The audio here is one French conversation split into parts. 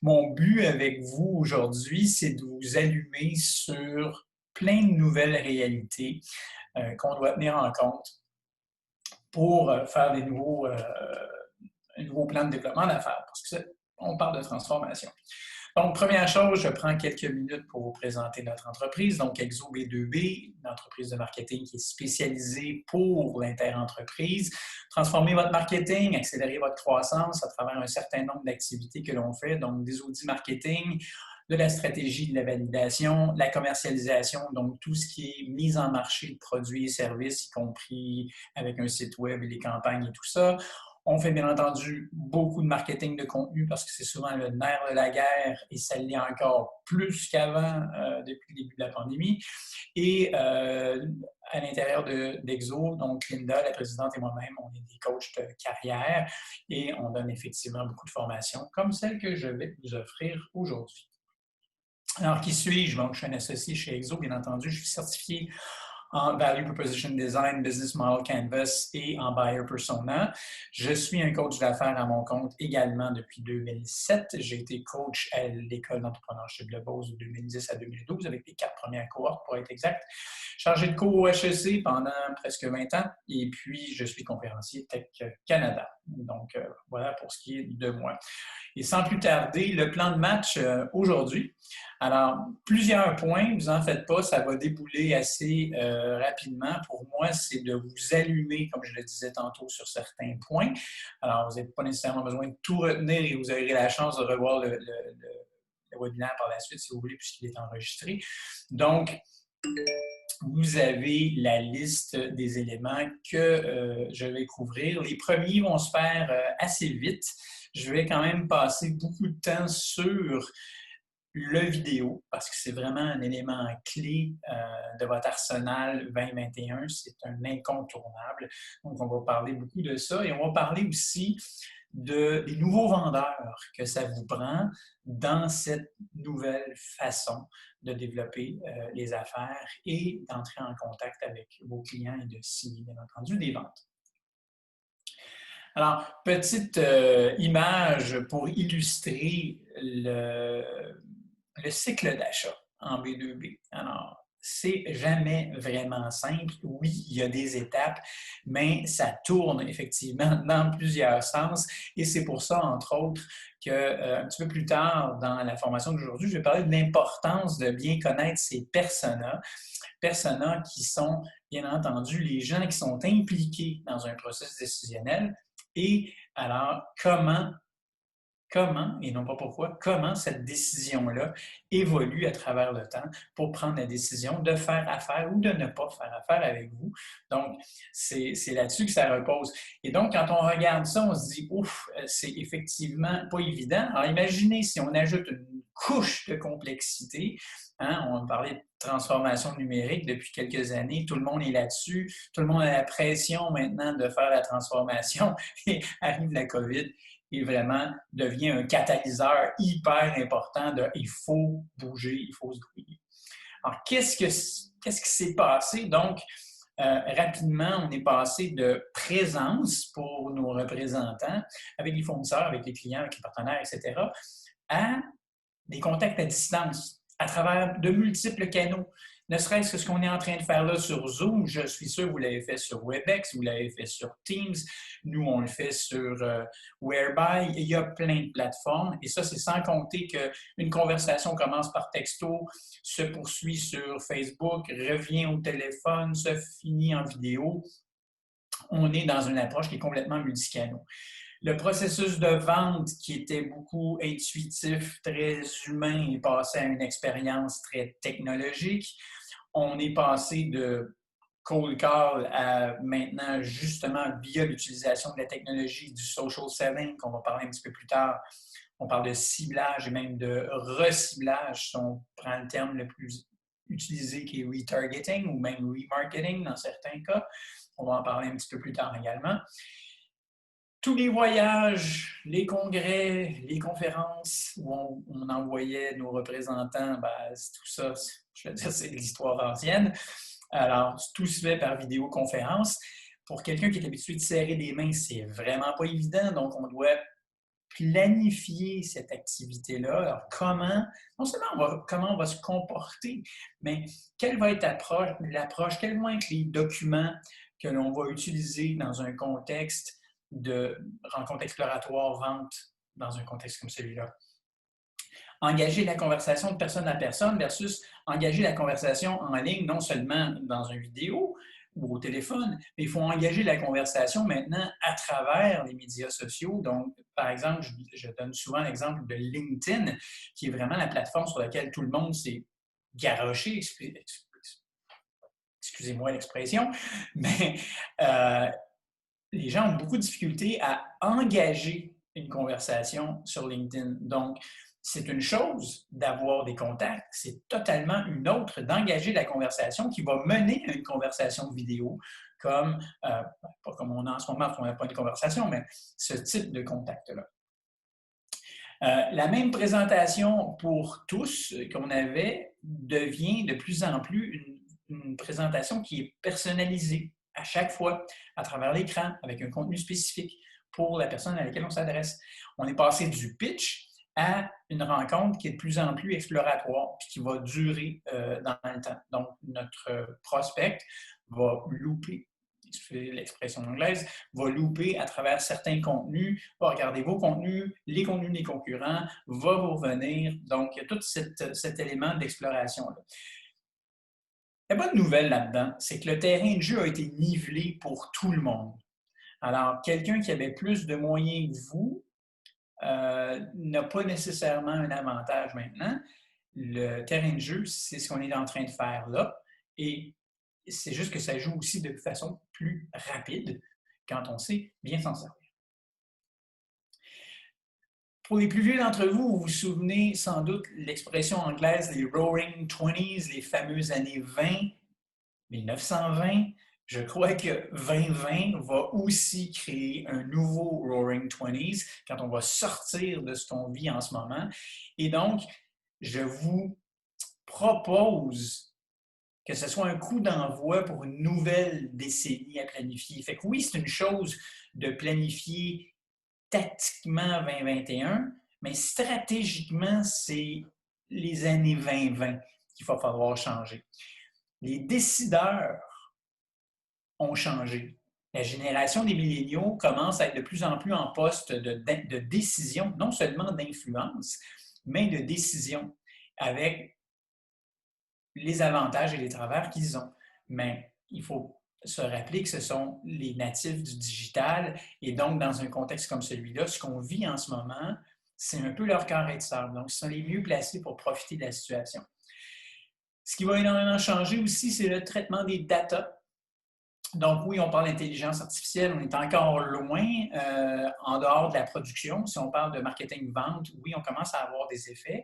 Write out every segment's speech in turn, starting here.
Mon but avec vous aujourd'hui, c'est de vous allumer sur plein de nouvelles réalités qu'on doit tenir en compte pour faire un nouveau plan de développement d'affaires, parce qu'on parle de transformation. Donc, première chose, je prends quelques minutes pour vous présenter notre entreprise. Donc, Exo B2B, une entreprise de marketing qui est spécialisée pour l'interentreprise. Transformer votre marketing, accélérer votre croissance à travers un certain nombre d'activités que l'on fait. Donc, des outils marketing, de la stratégie de la validation, la commercialisation, donc tout ce qui est mise en marché de produits et services, y compris avec un site web et les campagnes et tout ça. On fait bien entendu beaucoup de marketing de contenu parce que c'est souvent le nerf de la guerre et ça l'est encore plus qu'avant depuis le début de la pandémie. Et à l'intérieur d'Exo, donc Linda, la présidente et moi-même, on est des coachs de carrière et on donne effectivement beaucoup de formations comme celle que je vais vous offrir aujourd'hui. Alors, qui suis-je? Donc, je suis un associé chez Exo, bien entendu. Je suis certifié en Value Proposition Design, Business Model Canvas et en Buyer Persona. Je suis un coach d'affaires à mon compte également depuis 2007. J'ai été coach à l'école d'entrepreneurship de Beauce de 2010 à 2012 avec les 4 premières cohortes pour être exact. Chargé de cours au HEC pendant presque 20 ans et puis je suis conférencier Tech Canada. Donc, voilà pour ce qui est de moi. Et sans plus tarder, le plan de match aujourd'hui. Alors, plusieurs points, vous en faites pas, ça va débouler assez rapidement. Pour moi, c'est de vous allumer, comme je le disais tantôt, sur certains points. Alors, vous n'avez pas nécessairement besoin de tout retenir et vous aurez la chance de revoir le webinaire par la suite, si vous voulez, puisqu'il est enregistré. Donc, vous avez la liste des éléments que je vais couvrir. Les premiers vont se faire assez vite. Je vais quand même passer beaucoup de temps sur le vidéo, parce que c'est vraiment un élément clé de votre arsenal 2021. C'est un incontournable. Donc, on va parler beaucoup de ça et on va parler aussi des nouveaux vendeurs que ça vous prend dans cette nouvelle façon de développer les affaires et d'entrer en contact avec vos clients et de signer, bien entendu, des ventes. Alors, petite image pour illustrer le cycle d'achat en B2B. Alors, c'est jamais vraiment simple. Oui, il y a des étapes, mais ça tourne effectivement dans plusieurs sens. Et c'est pour ça, entre autres, un petit peu plus tard dans la formation d'aujourd'hui, je vais parler de l'importance de bien connaître ces personas. Personas qui sont, bien entendu, les gens qui sont impliqués dans un processus décisionnel. Et alors, comment, et non pas pourquoi, comment cette décision-là évolue à travers le temps pour prendre la décision de faire affaire ou de ne pas faire affaire avec vous. Donc, c'est là-dessus que ça repose. Et donc, quand on regarde ça, on se dit, ouf, c'est effectivement pas évident. Alors, imaginez si on ajoute une couche de complexité. Hein, on parlait de transformation numérique depuis quelques années. Tout le monde est là-dessus. Tout le monde a la pression maintenant de faire la transformation. Et arrive la COVID et vraiment devient un catalyseur hyper important de il faut bouger, il faut se grouiller. Alors, qu'est-ce qui s'est passé? Donc, rapidement, on est passé de présence pour nos représentants avec les fournisseurs, avec les clients, avec les partenaires, etc., à des contacts à distance à travers de multiples canaux. Ne serait-ce que ce qu'on est en train de faire là sur Zoom, je suis sûr que vous l'avez fait sur WebEx, vous l'avez fait sur Teams, nous on le fait sur Whereby, il y a plein de plateformes et ça c'est sans compter qu'une conversation commence par texto, se poursuit sur Facebook, revient au téléphone, se finit en vidéo. On est dans une approche qui est complètement multicanaux. Le processus de vente qui était beaucoup intuitif, très humain, est passé à une expérience très technologique. On est passé de cold call à maintenant, justement, via l'utilisation de la technologie du social selling, qu'on va parler un petit peu plus tard. On parle de ciblage et même de reciblage, si on prend le terme le plus utilisé qui est retargeting ou même remarketing dans certains cas. On va en parler un petit peu plus tard également. Tous les voyages, les congrès, les conférences où on envoyait nos représentants, tout ça, je veux dire, c'est l'histoire ancienne. Alors, tout se fait par vidéoconférence. Pour quelqu'un qui est habitué de serrer des mains, c'est vraiment pas évident. Donc, on doit planifier cette activité-là. Alors, non seulement comment on va se comporter, mais quelle va être l'approche, quels vont être les documents que l'on va utiliser dans un contexte de rencontre exploratoire, vente, dans un contexte comme celui-là. Engager la conversation de personne à personne versus engager la conversation en ligne, non seulement dans une vidéo ou au téléphone, mais il faut engager la conversation maintenant à travers les médias sociaux. Donc, par exemple, je donne souvent l'exemple de LinkedIn, qui est vraiment la plateforme sur laquelle tout le monde s'est garoché, excusez-moi l'expression, mais les gens ont beaucoup de difficultés à engager une conversation sur LinkedIn. Donc, c'est une chose d'avoir des contacts, c'est totalement une autre d'engager la conversation qui va mener à une conversation vidéo, comme, pas comme on a en ce moment, parce qu'on n'a pas de conversation, mais ce type de contact-là. La même présentation pour tous qu'on avait devient de plus en plus une présentation qui est personnalisée à chaque fois à travers l'écran avec un contenu spécifique pour la personne à laquelle on s'adresse. On est passé du pitch à une rencontre qui est de plus en plus exploratoire puis qui va durer dans le temps. Donc, notre prospect va louper l'expression anglaise, va louper à travers certains contenus, va regarder vos contenus, les contenus des concurrents, va vous revenir. Donc, il y a tout cet élément d'exploration-là. La bonne nouvelle là-dedans, c'est que le terrain de jeu a été nivelé pour tout le monde. Alors, quelqu'un qui avait plus de moyens que vous n'a pas nécessairement un avantage maintenant. Le terrain de jeu, c'est ce qu'on est en train de faire là. Et c'est juste que ça joue aussi de façon plus rapide quand on sait bien s'en servir. Pour les plus vieux d'entre vous, vous vous souvenez sans doute l'expression anglaise, les Roaring Twenties, les fameuses années 20, 1920. Je crois que 2020 va aussi créer un nouveau Roaring Twenties quand on va sortir de ce qu'on vit en ce moment. Et donc, je vous propose que ce soit un coup d'envoi pour une nouvelle décennie à planifier. Fait que oui, c'est une chose de planifier tactiquement 2021, mais stratégiquement, c'est les années 2020 qu'il va falloir changer. Les décideurs ont changé. La génération des milléniaux commence à être de plus en plus en poste de décision, non seulement d'influence, mais de décision, avec les avantages et les travers qu'ils ont. Mais il faut se rappeler que ce sont les natifs du digital et donc dans un contexte comme celui-là, ce qu'on vit en ce moment, c'est un peu leur carré de sable. Donc, ils sont les mieux placés pour profiter de la situation. Ce qui va énormément changer aussi, c'est le traitement des data. Donc, oui, on parle d'intelligence artificielle, on est encore loin en dehors de la production. Si on parle de marketing-vente, oui, on commence à avoir des effets.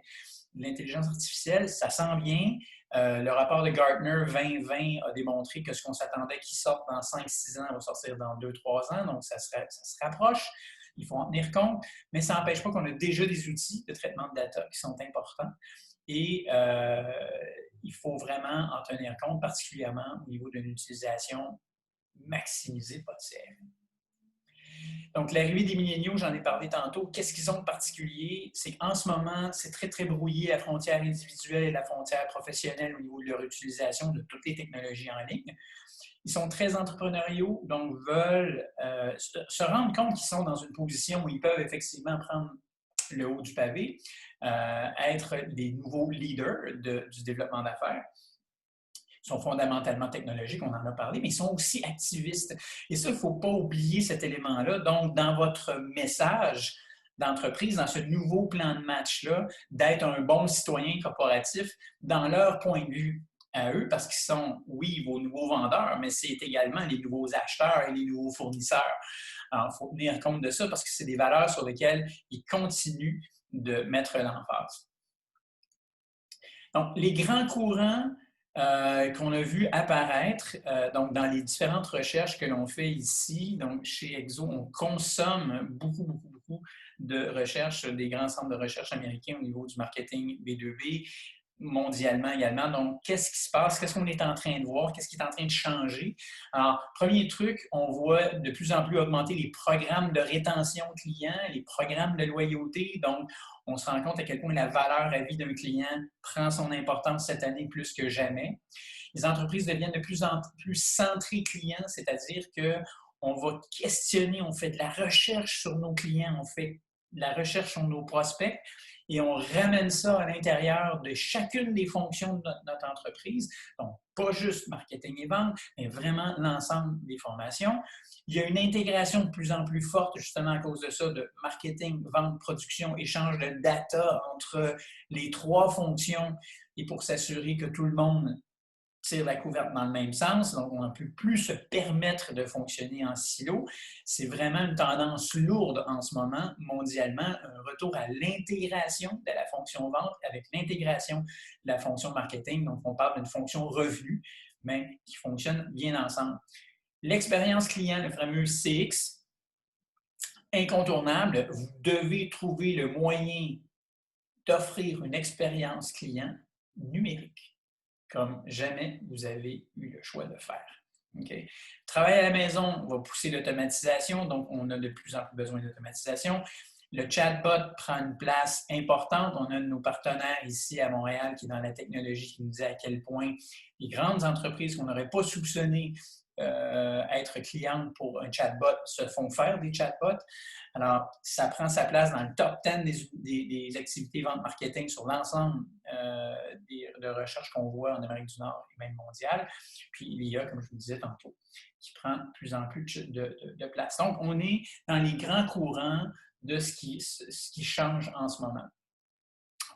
L'intelligence artificielle, ça sent bien. Le rapport de Gartner 2020 a démontré que ce qu'on s'attendait qu'il sorte dans 5-6 ans va sortir dans 2-3 ans, donc ça se rapproche. Il faut en tenir compte, mais ça n'empêche pas qu'on a déjà des outils de traitement de data qui sont importants. Et il faut vraiment en tenir compte, particulièrement au niveau d'une utilisation maximisée potentielle. Donc, l'arrivée des milléniaux, j'en ai parlé tantôt. Qu'est-ce qu'ils ont de particulier? C'est qu'en ce moment, c'est très, très brouillé la frontière individuelle et la frontière professionnelle au niveau de leur utilisation de toutes les technologies en ligne. Ils sont très entrepreneuriaux, donc veulent se rendre compte qu'ils sont dans une position où ils peuvent effectivement prendre le haut du pavé, être des nouveaux leaders du développement d'affaires. Ils sont fondamentalement technologiques, on en a parlé, mais ils sont aussi activistes. Et ça, il ne faut pas oublier cet élément-là. Donc, dans votre message d'entreprise, dans ce nouveau plan de match-là, d'être un bon citoyen corporatif dans leur point de vue à eux, parce qu'ils sont, oui, vos nouveaux vendeurs, mais c'est également les nouveaux acheteurs et les nouveaux fournisseurs. Alors, il faut tenir compte de ça parce que c'est des valeurs sur lesquelles ils continuent de mettre l'emphase. Donc, les grands courants qu'on a vu apparaître donc dans les différentes recherches que l'on fait ici. Donc, chez Exo, on consomme beaucoup de recherches des grands centres de recherche américains au niveau du marketing B2B. mondialement également. Donc, qu'est-ce qui se passe? Qu'est-ce qu'on est en train de voir? Qu'est-ce qui est en train de changer? Alors, premier truc, on voit de plus en plus augmenter les programmes de rétention client, les programmes de loyauté. Donc, on se rend compte à quel point la valeur à vie d'un client prend son importance cette année plus que jamais. Les entreprises deviennent de plus en plus centrées clients, c'est-à-dire qu'on va questionner, on fait de la recherche sur nos clients, on fait de la recherche sur nos prospects et on ramène ça à l'intérieur de chacune des fonctions de notre entreprise. Donc, pas juste marketing et vente, mais vraiment l'ensemble des formations. Il y a une intégration de plus en plus forte, justement à cause de ça, de marketing, vente, production, échange de data entre les trois fonctions et pour s'assurer que tout le monde tire la couverte dans le même sens, donc on ne peut plus se permettre de fonctionner en silo. C'est vraiment une tendance lourde en ce moment, mondialement, un retour à l'intégration de la fonction vente avec l'intégration de la fonction marketing. Donc, on parle d'une fonction revenu, mais qui fonctionne bien ensemble. L'expérience client, le fameux CX, incontournable, vous devez trouver le moyen d'offrir une expérience client numérique comme jamais vous avez eu le choix de faire. Okay? Travail à la maison va pousser l'automatisation, donc on a de plus en plus besoin d'automatisation. Le chatbot prend une place importante. On a un de nos partenaires ici à Montréal qui est dans la technologie qui nous dit à quel point les grandes entreprises qu'on n'aurait pas soupçonnées être clientes pour un chatbot se font faire des chatbots. Alors, ça prend sa place dans le top 10 des activités vente marketing sur l'ensemble de recherche qu'on voit en Amérique du Nord et même mondiale. Puis, il y a, comme je vous disais tantôt, qui prend de plus en plus de place. Donc, on est dans les grands courants de ce qui change en ce moment.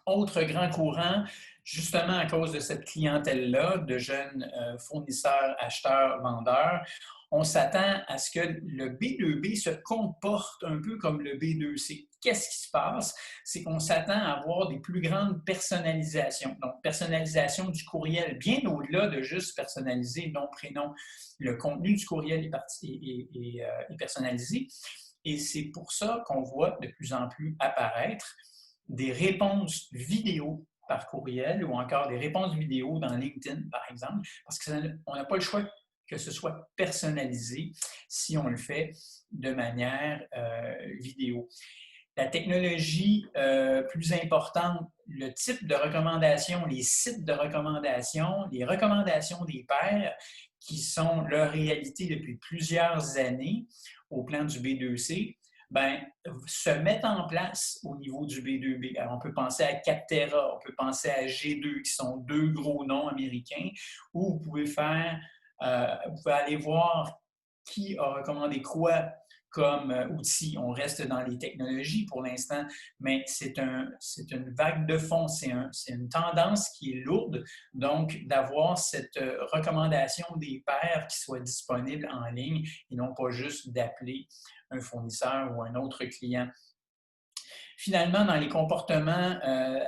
Autre grand courant, justement à cause de cette clientèle-là, de jeunes fournisseurs, acheteurs, vendeurs, on s'attend à ce que le B2B se comporte un peu comme le B2C. Qu'est-ce qui se passe? C'est qu'on s'attend à avoir des plus grandes personnalisations. Donc, personnalisation du courriel, bien au-delà de juste personnaliser nom, prénom. Le contenu du courriel est personnalisé. Et c'est pour ça qu'on voit de plus en plus apparaître des réponses vidéo par courriel ou encore des réponses vidéo dans LinkedIn, par exemple, parce qu'on n'a pas le choix que ce soit personnalisé si on le fait de manière vidéo. La technologie plus importante, le type de recommandation, les sites de recommandation, les recommandations des pairs qui sont leur réalité depuis plusieurs années au plan du B2C, se mettent en place au niveau du B2B. Alors, on peut penser à Capterra, on peut penser à G2, qui sont deux gros noms américains, où vous pouvez vous pouvez aller voir qui a recommandé quoi comme outil. On reste dans les technologies pour l'instant, mais c'est une vague de fond, c'est une tendance qui est lourde. Donc, d'avoir cette recommandation des pairs qui soit disponible en ligne et non pas juste d'appeler un fournisseur ou un autre client. Finalement, dans les comportements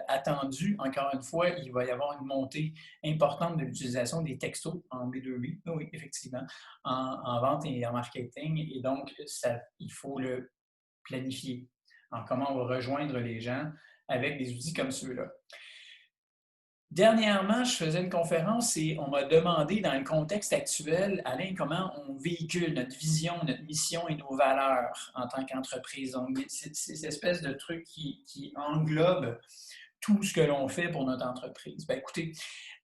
attendus, encore une fois, il va y avoir une montée importante de l'utilisation des textos en B2B, oui, effectivement, en vente et en marketing. Et donc, il faut le planifier. Alors, comment on va rejoindre les gens avec des outils comme ceux-là. Dernièrement, je faisais une conférence et on m'a demandé, dans le contexte actuel, Alain, comment on véhicule notre vision, notre mission et nos valeurs en tant qu'entreprise. Donc, c'est cette espèce de truc qui englobe tout ce que l'on fait pour notre entreprise. Bien, écoutez,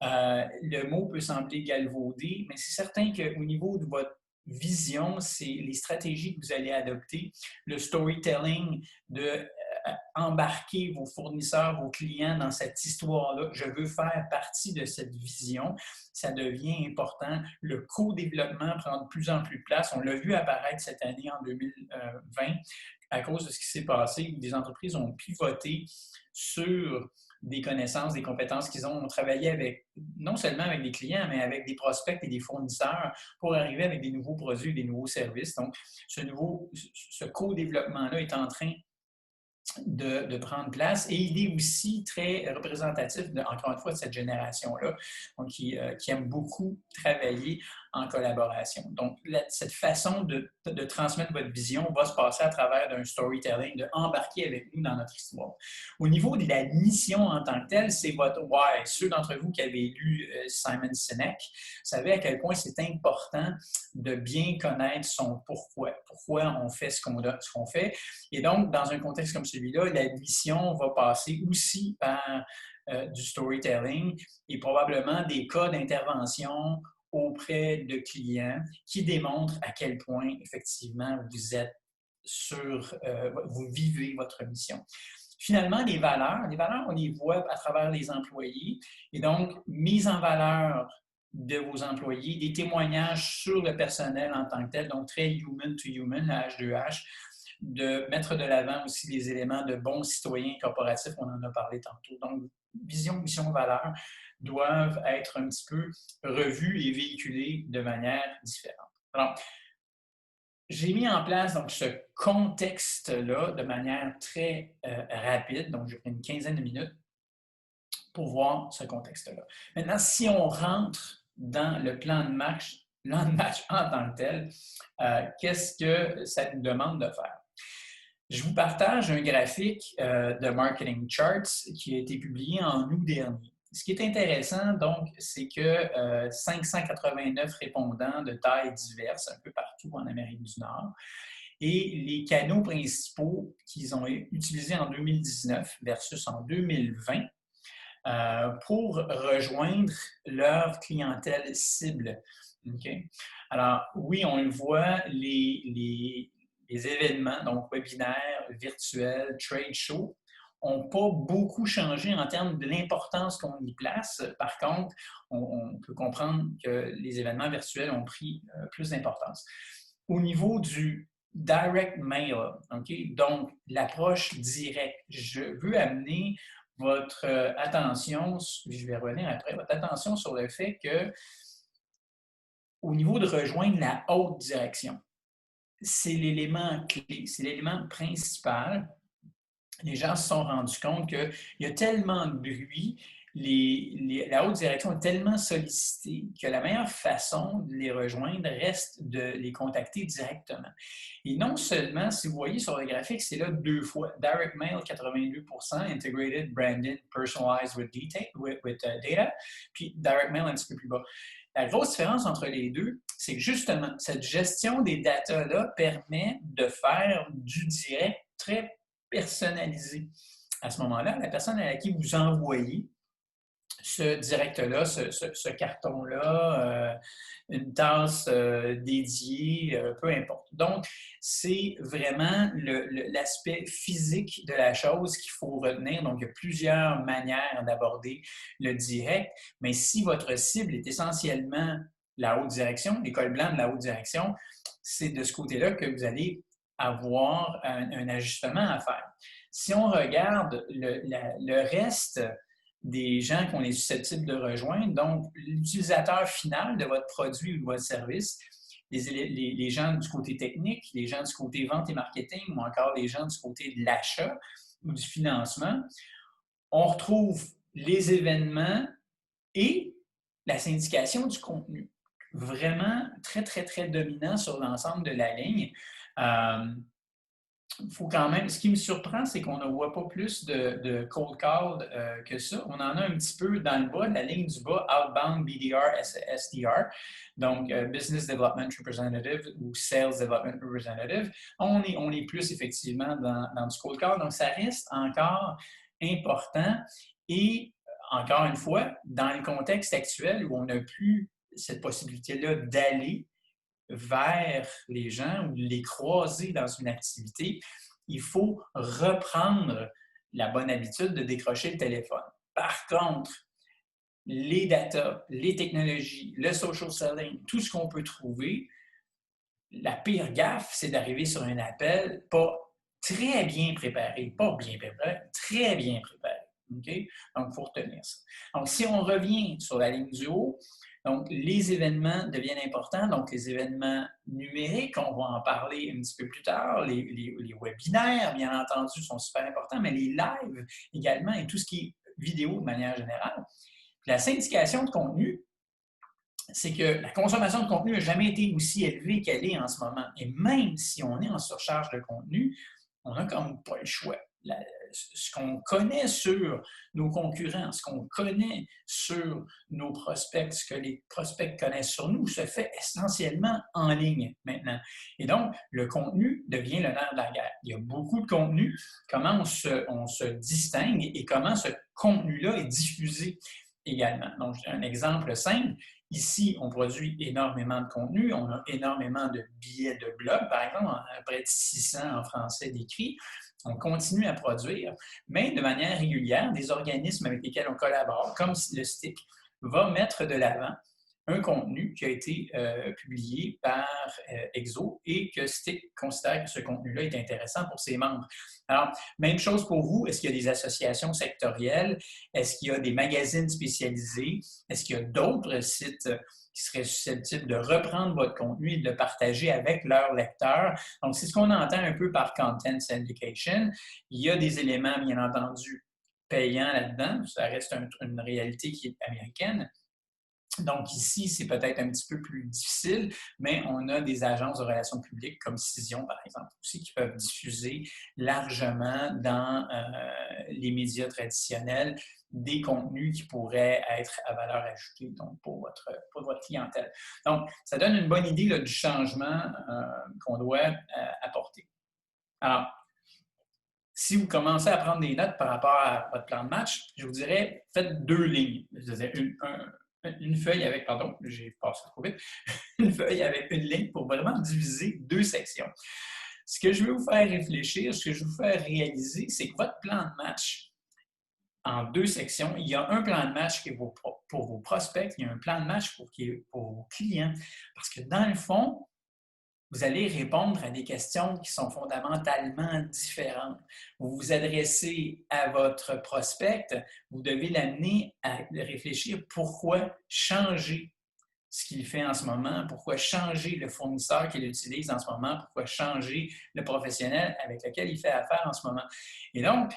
le mot peut sembler galvaudé, mais c'est certain qu'au niveau de votre vision, c'est les stratégies que vous allez adopter, le storytelling de embarquer vos fournisseurs, vos clients dans cette histoire-là. Je veux faire partie de cette vision. Ça devient important. Le co-développement prend de plus en plus de place. On l'a vu apparaître cette année en 2020 à cause de ce qui s'est passé où des entreprises ont pivoté sur des connaissances, des compétences qu'ils ont travaillé avec, non seulement avec des clients, mais avec des prospects et des fournisseurs pour arriver avec des nouveaux produits, des nouveaux services. Donc, ce co-développement-là est en train de prendre place et il est aussi très représentatif, encore une fois, de cette génération-là, donc qui aime beaucoup travailler en collaboration. Donc, cette façon de transmettre votre vision va se passer à travers d'un storytelling, de embarquer avec nous dans notre histoire. Au niveau de la mission en tant que telle, c'est votre why. Ceux d'entre vous qui avez lu Simon Sinek savez à quel point c'est important de bien connaître son pourquoi on fait ce qu'on fait. Et donc, dans un contexte comme celui-là, la mission va passer aussi par du storytelling et probablement des cas d'intervention auprès de clients qui démontrent à quel point, effectivement, vous êtes vous vivez votre mission. Finalement, les valeurs, on les voit à travers les employés. Et donc, mise en valeur de vos employés, des témoignages sur le personnel en tant que tel, donc très human to human, la H2H, de mettre de l'avant aussi les éléments de bons citoyens corporatifs, on en a parlé tantôt. Donc, vision, mission, valeur doivent être un petit peu revus et véhiculés de manière différente. Alors, j'ai mis en place donc, ce contexte-là de manière très rapide, donc j'ai pris une quinzaine de minutes pour voir ce contexte-là. Maintenant, si on rentre dans le plan de match en tant que tel, qu'est-ce que ça nous demande de faire? Je vous partage un graphique de Marketing Charts qui a été publié en août dernier. Ce qui est intéressant, donc, c'est que 589 répondants de tailles diverses, un peu partout en Amérique du Nord, et les canaux principaux qu'ils ont utilisés en 2019 versus en 2020 pour rejoindre leur clientèle cible. Okay? Alors, oui, on le voit, les événements, donc webinaires, virtuels, trade shows, n'ont pas beaucoup changé en termes de l'importance qu'on y place. Par contre, on peut comprendre que les événements virtuels ont pris plus d'importance. Au niveau du direct mail, okay? Donc l'approche directe, je veux amener votre attention, je vais revenir après, votre attention sur le fait que au niveau de rejoindre la haute direction, c'est l'élément clé, c'est l'élément principal. Les gens se sont rendus compte qu'il y a tellement de bruit, la haute direction est tellement sollicitée que la meilleure façon de les rejoindre reste de les contacter directement. Et non seulement, si vous voyez sur le graphique, c'est là 2 fois. Direct mail, 82%, integrated, branded, personalized with data, puis direct mail un petit peu plus bas. La grosse différence entre les deux, c'est que justement, cette gestion des datas-là permet de faire du direct très personnalisé. À ce moment-là, la personne à qui vous envoyez ce direct-là, ce carton-là, une tasse dédiée, peu importe. Donc, c'est vraiment l'aspect physique de la chose qu'il faut retenir. Donc, il y a plusieurs manières d'aborder le direct, mais si votre cible est essentiellement la haute direction, l'école blanche de la haute direction, c'est de ce côté-là que vous allez avoir un ajustement à faire. Si on regarde le reste des gens qu'on est susceptibles de rejoindre, donc l'utilisateur final de votre produit ou de votre service, les gens du côté technique, les gens du côté vente et marketing ou encore les gens du côté de l'achat ou du financement, on retrouve les événements et la syndication du contenu. Vraiment très, très, très dominant sur l'ensemble de la ligne. Faut quand même, ce qui me surprend, c'est qu'on ne voit pas plus de cold call que ça. On en a un petit peu dans le bas, la ligne du bas, outbound BDR, SDR, donc Business Development Representative ou Sales Development Representative. On est plus effectivement dans du cold call, donc ça reste encore important. Et encore une fois, dans le contexte actuel où on n'a plus cette possibilité-là d'aller vers les gens ou les croiser dans une activité, il faut reprendre la bonne habitude de décrocher le téléphone. Par contre, les data, les technologies, le social selling, tout ce qu'on peut trouver, la pire gaffe, c'est d'arriver sur un appel pas très bien préparé, pas bien préparé, très bien préparé. Okay? Donc, il faut retenir ça. Donc, si on revient sur la ligne du haut, Donc, les événements deviennent importants. Donc, les événements numériques, on va en parler un petit peu plus tard. Les webinaires, bien entendu, sont super importants, mais les lives également et tout ce qui est vidéo de manière générale. Puis la syndication de contenu, c'est que la consommation de contenu n'a jamais été aussi élevée qu'elle est en ce moment. Et même si on est en surcharge de contenu, on n'a comme pas le choix. Ce qu'on connaît sur nos concurrents, ce qu'on connaît sur nos prospects, ce que les prospects connaissent sur nous, se fait essentiellement en ligne maintenant. Et donc, le contenu devient le nerf de la guerre. Il y a beaucoup de contenu, comment on se distingue et comment ce contenu-là est diffusé également. Donc, un exemple simple, ici, on produit énormément de contenu, on a énormément de billets de blog, par exemple, près de 600 en français d'écrit. On continue à produire, mais de manière régulière, des organismes avec lesquels on collabore, comme le STIC, va mettre de l'avant un contenu qui a été publié par Exo et que STIC considère que ce contenu-là est intéressant pour ses membres. Alors, même chose pour vous. Est-ce qu'il y a des associations sectorielles? Est-ce qu'il y a des magazines spécialisés? Est-ce qu'il y a d'autres sites qui seraient susceptibles de reprendre votre contenu et de le partager avec leurs lecteurs? Donc, c'est ce qu'on entend un peu par content syndication. Il y a des éléments, bien entendu, payants là-dedans. Ça reste une réalité qui est américaine. Donc ici, c'est peut-être un petit peu plus difficile, mais on a des agences de relations publiques comme Cision, par exemple, aussi, qui peuvent diffuser largement dans les médias traditionnels des contenus qui pourraient être à valeur ajoutée donc, pour votre clientèle. Donc, ça donne une bonne idée là, du changement qu'on doit apporter. Alors, si vous commencez à prendre des notes par rapport à votre plan de match, je vous dirais, faites 2 lignes. C'est-à-dire une feuille avec, pardon, j'ai passé trop vite, une feuille avec une ligne pour vraiment diviser 2 sections. Ce que je veux vous faire réfléchir, ce que je veux vous faire réaliser, c'est que votre plan de match, en 2 sections, il y a un plan de match qui est pour vos prospects, il y a un plan de match pour vos clients. Parce que dans le fond, vous allez répondre à des questions qui sont fondamentalement différentes. Vous vous adressez à votre prospect, vous devez l'amener à réfléchir pourquoi changer ce qu'il fait en ce moment, pourquoi changer le fournisseur qu'il utilise en ce moment, pourquoi changer le professionnel avec lequel il fait affaire en ce moment. Et donc,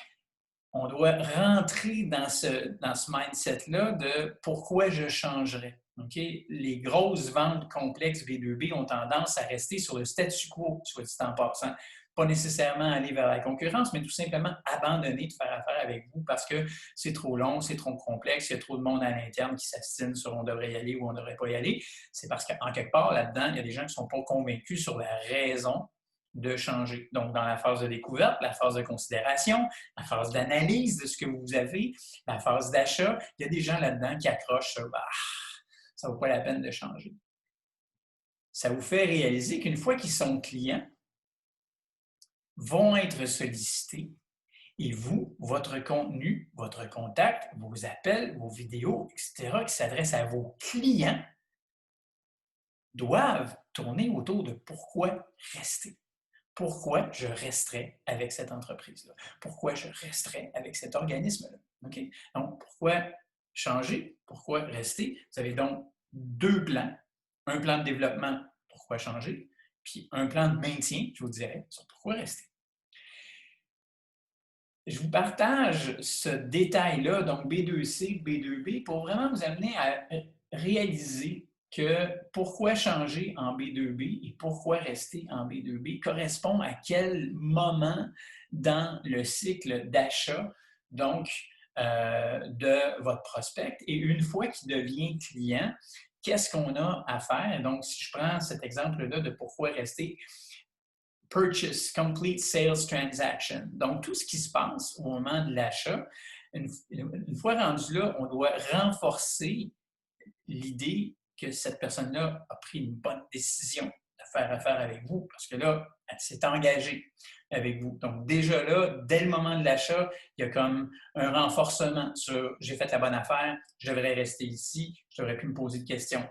on doit rentrer dans ce mindset-là de pourquoi je changerais. Okay? Les grosses ventes complexes B2B ont tendance à rester sur le statu quo, soit dit en passant. Pas nécessairement aller vers la concurrence, mais tout simplement abandonner de faire affaire avec vous parce que c'est trop long, c'est trop complexe, il y a trop de monde à l'interne qui s'astine sur on devrait y aller ou on ne devrait pas y aller. C'est parce qu'en quelque part, là-dedans, il y a des gens qui ne sont pas convaincus sur la raison de changer. Donc, dans la phase de découverte, la phase de considération, la phase d'analyse de ce que vous avez, la phase d'achat, il y a des gens là-dedans qui accrochent sur ça ne vaut pas la peine de changer. Ça vous fait réaliser qu'une fois qu'ils sont clients, vont être sollicités et vous, votre contenu, votre contact, vos appels, vos vidéos, etc., qui s'adressent à vos clients, doivent tourner autour de pourquoi rester. Pourquoi je resterai avec cette entreprise-là? Pourquoi je resterai avec cet organisme-là? Okay? Donc, pourquoi changer? Pourquoi rester? Vous avez donc 2 plans. Un plan de développement, pourquoi changer? Puis un plan de maintien, je vous dirais, sur pourquoi rester. Je vous partage ce détail-là, donc B2C, B2B, pour vraiment vous amener à réaliser que pourquoi changer en B2B et pourquoi rester en B2B correspond à quel moment dans le cycle d'achat, donc de votre prospect. Et une fois qu'il devient client, qu'est-ce qu'on a à faire? Donc, si je prends cet exemple-là de pourquoi rester, Purchase, Complete Sales Transaction. Donc, tout ce qui se passe au moment de l'achat, une fois rendu là, on doit renforcer l'idée que cette personne-là a pris une bonne décision de faire affaire avec vous parce que là, elle s'est engagée avec vous. Donc, déjà là, dès le moment de l'achat, il y a comme un renforcement sur « j'ai fait la bonne affaire, je devrais rester ici, je devrais plus me poser de questions ».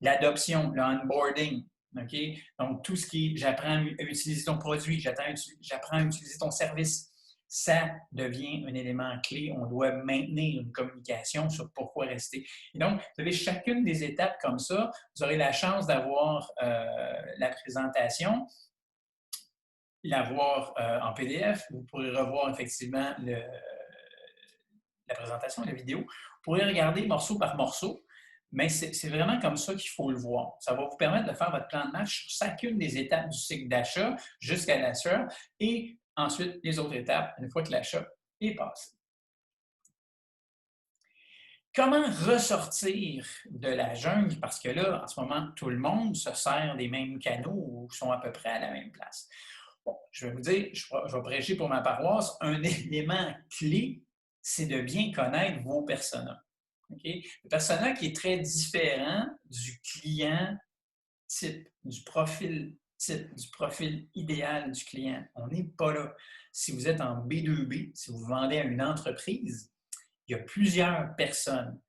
L'adoption, le onboarding, okay? Donc, tout ce qui est « j'apprends à utiliser ton produit, j'apprends à utiliser ton service ». ça devient un élément clé. On doit maintenir une communication sur pourquoi rester. Et donc, vous avez chacune des étapes comme ça. Vous aurez la chance d'avoir la présentation, l'avoir en PDF. Vous pourrez revoir effectivement la présentation, la vidéo. Vous pourrez regarder morceau par morceau, mais c'est vraiment comme ça qu'il faut le voir. Ça va vous permettre de faire votre plan de match sur chacune des étapes du cycle d'achat jusqu'à l'achat et ensuite les autres étapes une fois que l'achat est passé. Comment ressortir de la jungle? Parce que là, en ce moment, tout le monde se sert des mêmes canaux ou sont à peu près à la même place. Bon, je vais vous dire, je vais prêcher pour ma paroisse, un élément clé, c'est de bien connaître vos personas. Okay? Le persona qui est très différent du client type, du profil type, du profil idéal du client. On n'est pas là. Si vous êtes en B2B, si vous vendez à une entreprise, il y a plusieurs personnes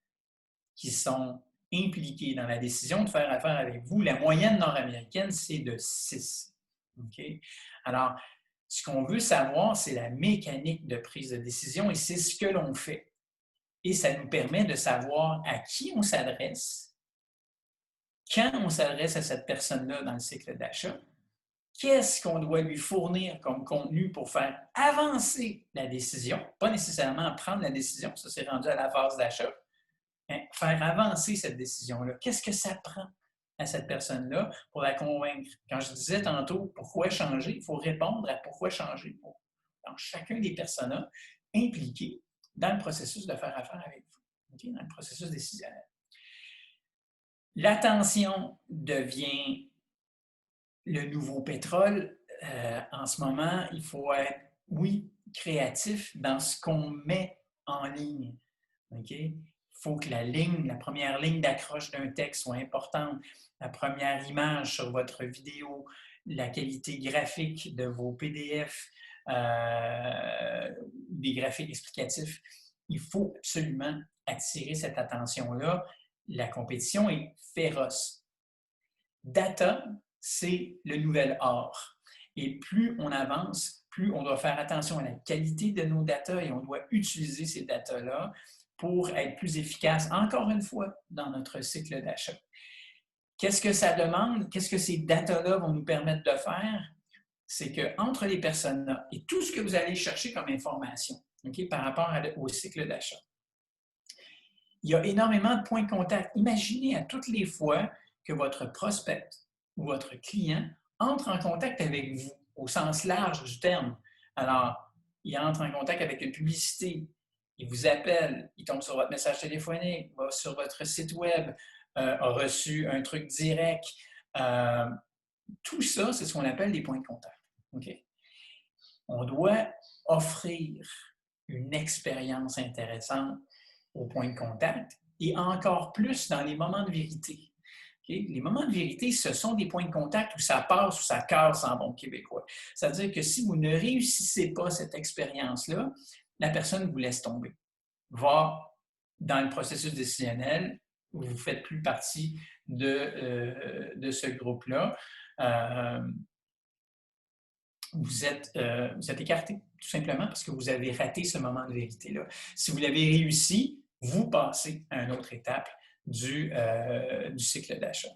qui sont impliquées dans la décision de faire affaire avec vous. La moyenne nord-américaine, c'est de 6. Okay? Alors, ce qu'on veut savoir, c'est la mécanique de prise de décision et c'est ce que l'on fait. Et ça nous permet de savoir à qui on s'adresse, quand on s'adresse à cette personne-là dans le cycle d'achat, qu'est-ce qu'on doit lui fournir comme contenu pour faire avancer la décision, pas nécessairement prendre la décision, ça c'est rendu à la phase d'achat, mais faire avancer cette décision-là. Qu'est-ce que ça prend à cette personne-là pour la convaincre? Quand je disais tantôt pourquoi changer, il faut répondre à pourquoi changer dans chacun des personas impliqués dans le processus de faire affaire avec vous, okay? Dans le processus décisionnel. L'attention devient le nouveau pétrole. En ce moment, il faut être, oui, créatif dans ce qu'on met en ligne. Okay? Il faut que la première ligne d'accroche d'un texte soit importante, la première image sur votre vidéo, la qualité graphique de vos PDF, des graphiques explicatifs. Il faut absolument attirer cette attention-là. La compétition est féroce. Data, c'est le nouvel or. Et plus on avance, plus on doit faire attention à la qualité de nos data et on doit utiliser ces data-là pour être plus efficace, encore une fois, dans notre cycle d'achat. Qu'est-ce que ça demande? Qu'est-ce que ces data-là vont nous permettre de faire? C'est qu'entre les personas et tout ce que vous allez chercher comme information, okay, par rapport au cycle d'achat, il y a énormément de points de contact. Imaginez à toutes les fois que votre prospect ou votre client entre en contact avec vous, au sens large du terme. Alors, il entre en contact avec une publicité, il vous appelle, il tombe sur votre message téléphonique, va sur votre site web, a reçu un truc direct. Tout ça, c'est ce qu'on appelle des points de contact. Okay? On doit offrir une expérience intéressante aux points de contact et encore plus dans les moments de vérité. Okay? Les moments de vérité, ce sont des points de contact où ça passe ou ça casse en bon québécois. C'est-à-dire que si vous ne réussissez pas cette expérience-là, la personne vous laisse tomber. Va dans le processus décisionnel, vous ne faites plus partie de ce groupe-là. Vous êtes écarté, tout simplement, parce que vous avez raté ce moment de vérité-là. Si vous l'avez réussi, vous passez à une autre étape du cycle d'achat.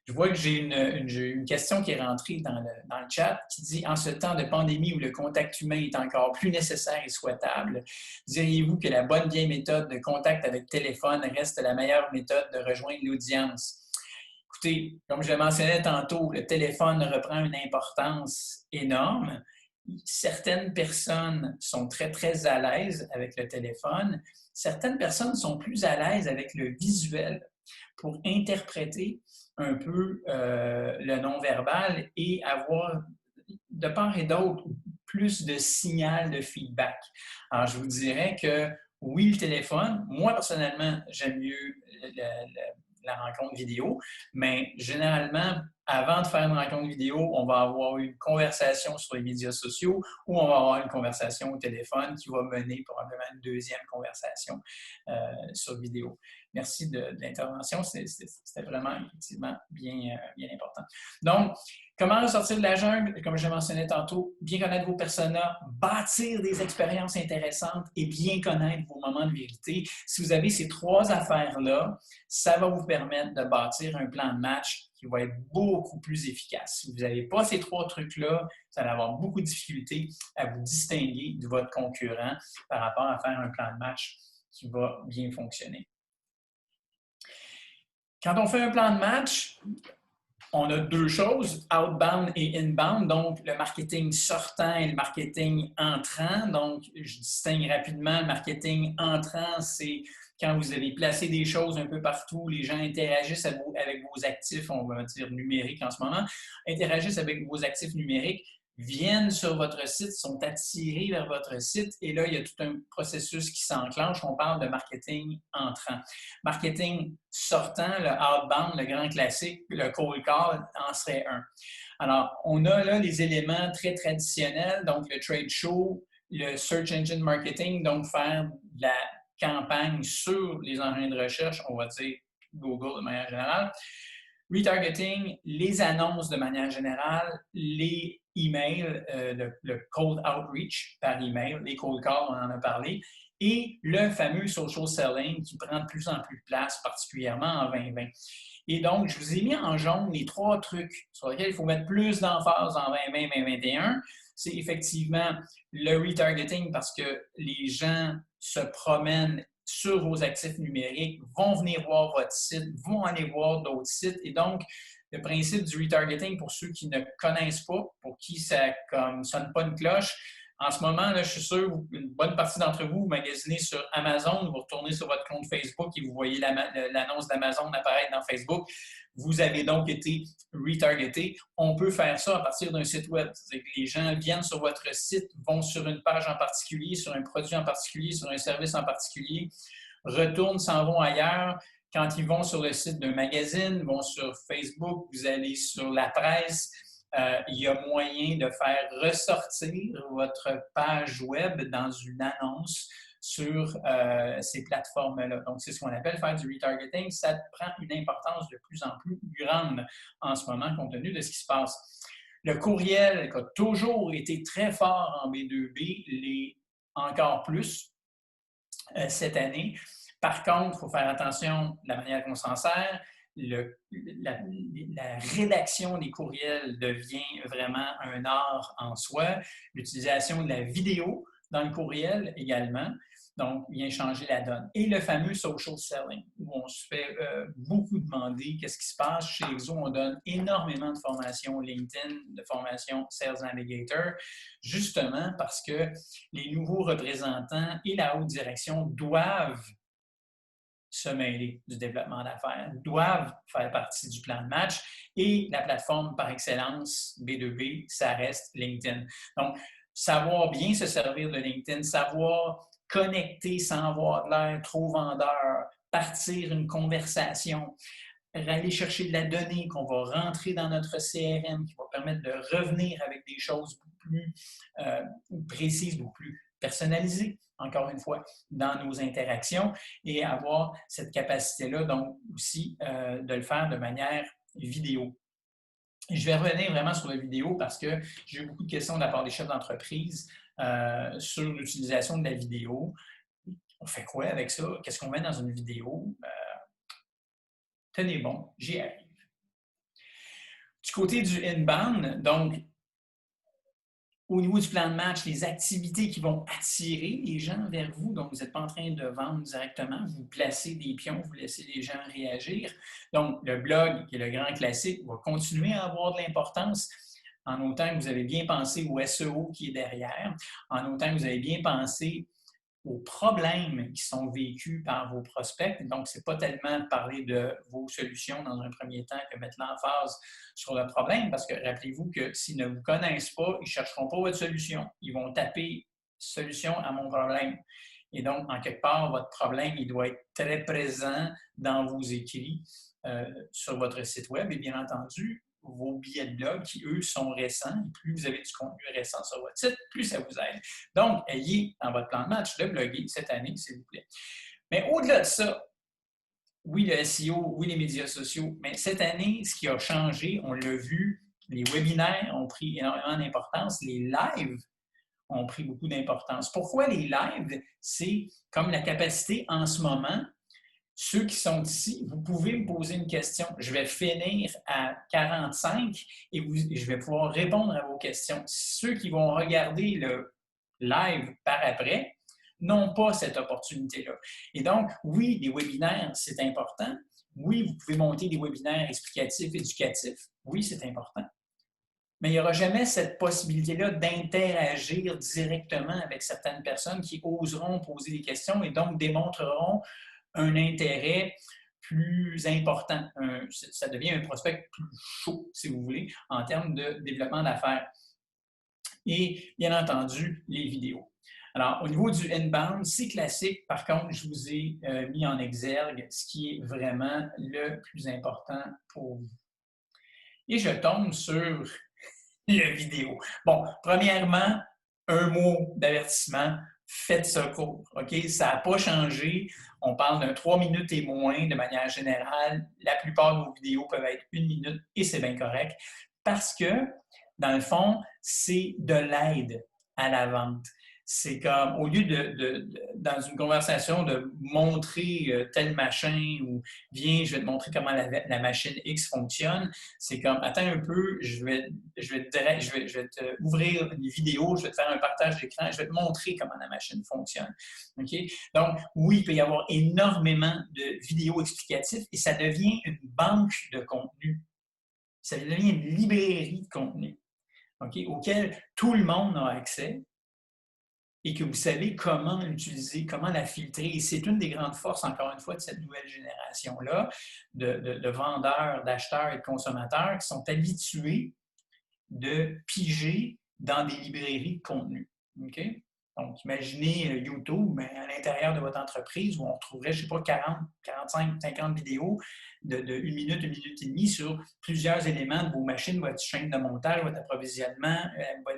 Je vois que j'ai une question qui est rentrée dans le chat qui dit « En ce temps de pandémie où le contact humain est encore plus nécessaire et souhaitable, diriez-vous que la bonne vieille méthode de contact avec téléphone reste la meilleure méthode de rejoindre l'audience? » Écoutez, comme je le mentionnais tantôt, le téléphone reprend une importance énorme. Certaines personnes sont très, très à l'aise avec le téléphone. Certaines personnes sont plus à l'aise avec le visuel pour interpréter un peu le non-verbal et avoir, de part et d'autre, plus de signal de feedback. Alors, je vous dirais que oui, le téléphone, moi, personnellement, j'aime mieux la rencontre vidéo, mais généralement, avant de faire une rencontre vidéo, on va avoir une conversation sur les médias sociaux ou on va avoir une conversation au téléphone qui va mener probablement une deuxième conversation sur vidéo. Merci de l'intervention, c'était vraiment effectivement bien important. Donc, comment ressortir de la jungle? Comme je mentionnais tantôt, bien connaître vos personas, bâtir des expériences intéressantes et bien connaître vos moments de vérité. Si vous avez ces trois affaires-là, ça va vous permettre de bâtir un plan de match qui va être beaucoup plus efficace. Si vous n'avez pas ces trois trucs-là, vous allez avoir beaucoup de difficultés à vous distinguer de votre concurrent par rapport à faire un plan de match qui va bien fonctionner. Quand on fait un plan de match, on a deux choses, outbound et inbound, donc le marketing sortant et le marketing entrant. Donc, je distingue rapidement le marketing entrant, c'est quand vous avez placé des choses un peu partout, les gens interagissent avec vos actifs, on va dire numériques en ce moment, interagissent avec vos actifs numériques, viennent sur votre site, sont attirés vers votre site et là, il y a tout un processus qui s'enclenche. On parle de marketing entrant. Marketing sortant, le outbound, le grand classique, le cold call en serait un. Alors, on a là les éléments très traditionnels, donc le trade show, le search engine marketing, donc faire de la campagne sur les engins de recherche, on va dire Google de manière générale. Retargeting, les annonces de manière générale, les emails, le cold outreach par email, les cold calls, on en a parlé, et le fameux social selling qui prend de plus en plus de place, particulièrement en 2020. Et donc, je vous ai mis en jaune les trois trucs sur lesquels il faut mettre plus d'emphase en 2020-2021. C'est effectivement le retargeting parce que les gens se promènent sur vos actifs numériques, vont venir voir votre site, vont aller voir d'autres sites. Et donc, le principe du retargeting, pour ceux qui ne connaissent pas, pour qui ça ne sonne pas une cloche, en ce moment, là, je suis sûr, une bonne partie d'entre vous, vous magasinez sur Amazon, vous retournez sur votre compte Facebook et vous voyez l'annonce d'Amazon apparaître dans Facebook. Vous avez donc été retargeté. On peut faire ça à partir d'un site web. C'est-à-dire que les gens viennent sur votre site, vont sur une page en particulier, sur un produit en particulier, sur un service en particulier, retournent, s'en vont ailleurs. Quand ils vont sur le site d'un magazine, vont sur Facebook, vous allez sur la presse, il y a moyen de faire ressortir votre page web dans une annonce sur ces plateformes-là. Donc, c'est ce qu'on appelle faire du retargeting. Ça prend une importance de plus en plus grande en ce moment, compte tenu de ce qui se passe. Le courriel qui a toujours été très fort en B2B, l'est encore plus cette année. Par contre, il faut faire attention à la manière qu'on s'en sert. La rédaction des courriels devient vraiment un art en soi. L'utilisation de la vidéo dans le courriel également, donc vient changer la donne. Et le fameux social selling, où on se fait beaucoup demander qu'est-ce qui se passe. Chez Exo, on donne énormément de formations LinkedIn, de formations Sales Navigator, justement parce que les nouveaux représentants et la haute direction doivent se mêler du développement d'affaires, doivent faire partie du plan de match et la plateforme par excellence B2B, ça reste LinkedIn. Donc, savoir bien se servir de LinkedIn, savoir connecter sans avoir de l'air trop vendeur, partir une conversation, aller chercher de la donnée qu'on va rentrer dans notre CRM, qui va permettre de revenir avec des choses beaucoup plus précises, beaucoup plus personnalisées, encore une fois, dans nos interactions et avoir cette capacité-là, donc aussi de le faire de manière vidéo. Je vais revenir vraiment sur la vidéo parce que j'ai eu beaucoup de questions de la part des chefs d'entreprise sur l'utilisation de la vidéo. On fait quoi avec ça? Qu'est-ce qu'on met dans une vidéo? Tenez bon, j'y arrive. Du côté du inbound, donc, au niveau du plan de match, les activités qui vont attirer les gens vers vous, donc vous n'êtes pas en train de vendre directement, vous placez des pions, vous laissez les gens réagir. Donc, le blog, qui est le grand classique, va continuer à avoir de l'importance en autant que vous avez bien pensé au SEO qui est derrière, en autant que vous avez bien pensé aux problèmes qui sont vécus par vos prospects. Donc, ce n'est pas tellement de parler de vos solutions dans un premier temps que mettre l'emphase sur le problème, parce que rappelez-vous que s'ils ne vous connaissent pas, ils ne chercheront pas votre solution. Ils vont taper « solution à mon problème ». Et donc, en quelque part, votre problème, il doit être très présent dans vos écrits sur votre site web. Et bien entendu, vos billets de blog qui, eux, sont récents. Et plus vous avez du contenu récent sur votre site, plus ça vous aide. Donc, ayez dans votre plan de match de bloguer cette année, s'il vous plaît. Mais au-delà de ça, oui, le SEO, oui, les médias sociaux, mais cette année, ce qui a changé, on l'a vu, les webinaires ont pris énormément d'importance, les lives ont pris beaucoup d'importance. Pourquoi les lives? C'est comme la capacité en ce moment. Ceux qui sont ici, vous pouvez me poser une question. Je vais finir à 45 et je vais pouvoir répondre à vos questions. Ceux qui vont regarder le live par après n'ont pas cette opportunité-là. Et donc, oui, les webinaires, c'est important. Oui, vous pouvez monter des webinaires explicatifs, éducatifs. Oui, c'est important. Mais il n'y aura jamais cette possibilité-là d'interagir directement avec certaines personnes qui oseront poser des questions et donc démontreront un intérêt plus important. Ça devient un prospect plus chaud, si vous voulez, en termes de développement d'affaires. Et bien entendu, les vidéos. Alors, au niveau du inbound, c'est classique. Par contre, je vous ai mis en exergue ce qui est vraiment le plus important pour vous. Et je tombe sur la vidéo. Bon, premièrement, un mot d'avertissement, faites ça court. OK? Ça n'a pas changé. On parle d'un 3 minutes et moins de manière générale. La plupart de vos vidéos peuvent être 1 minute et c'est bien correct parce que, dans le fond, c'est de l'aide à la vente. C'est comme, au lieu dans une conversation, de montrer tel machin ou viens, je vais te montrer comment la machine X fonctionne, c'est comme, attends un peu, je vais te ouvrir une vidéo, je vais te faire un partage d'écran, je vais te montrer comment la machine fonctionne. Okay? Donc, oui, il peut y avoir énormément de vidéos explicatives et ça devient une banque de contenu. Ça devient une librairie de contenu, okay? Auquel tout le monde a accès et que vous savez comment l'utiliser, comment la filtrer. Et c'est une des grandes forces, encore une fois, de cette nouvelle génération-là, de vendeurs, d'acheteurs et de consommateurs qui sont habitués de piger dans des librairies de contenu. Okay? Donc, imaginez YouTube, mais à l'intérieur de votre entreprise où on retrouverait, je ne sais pas, 40, 45, 50 vidéos de 1 minute, 1 minute et demie sur plusieurs éléments de vos machines, votre chaîne de montage, votre approvisionnement,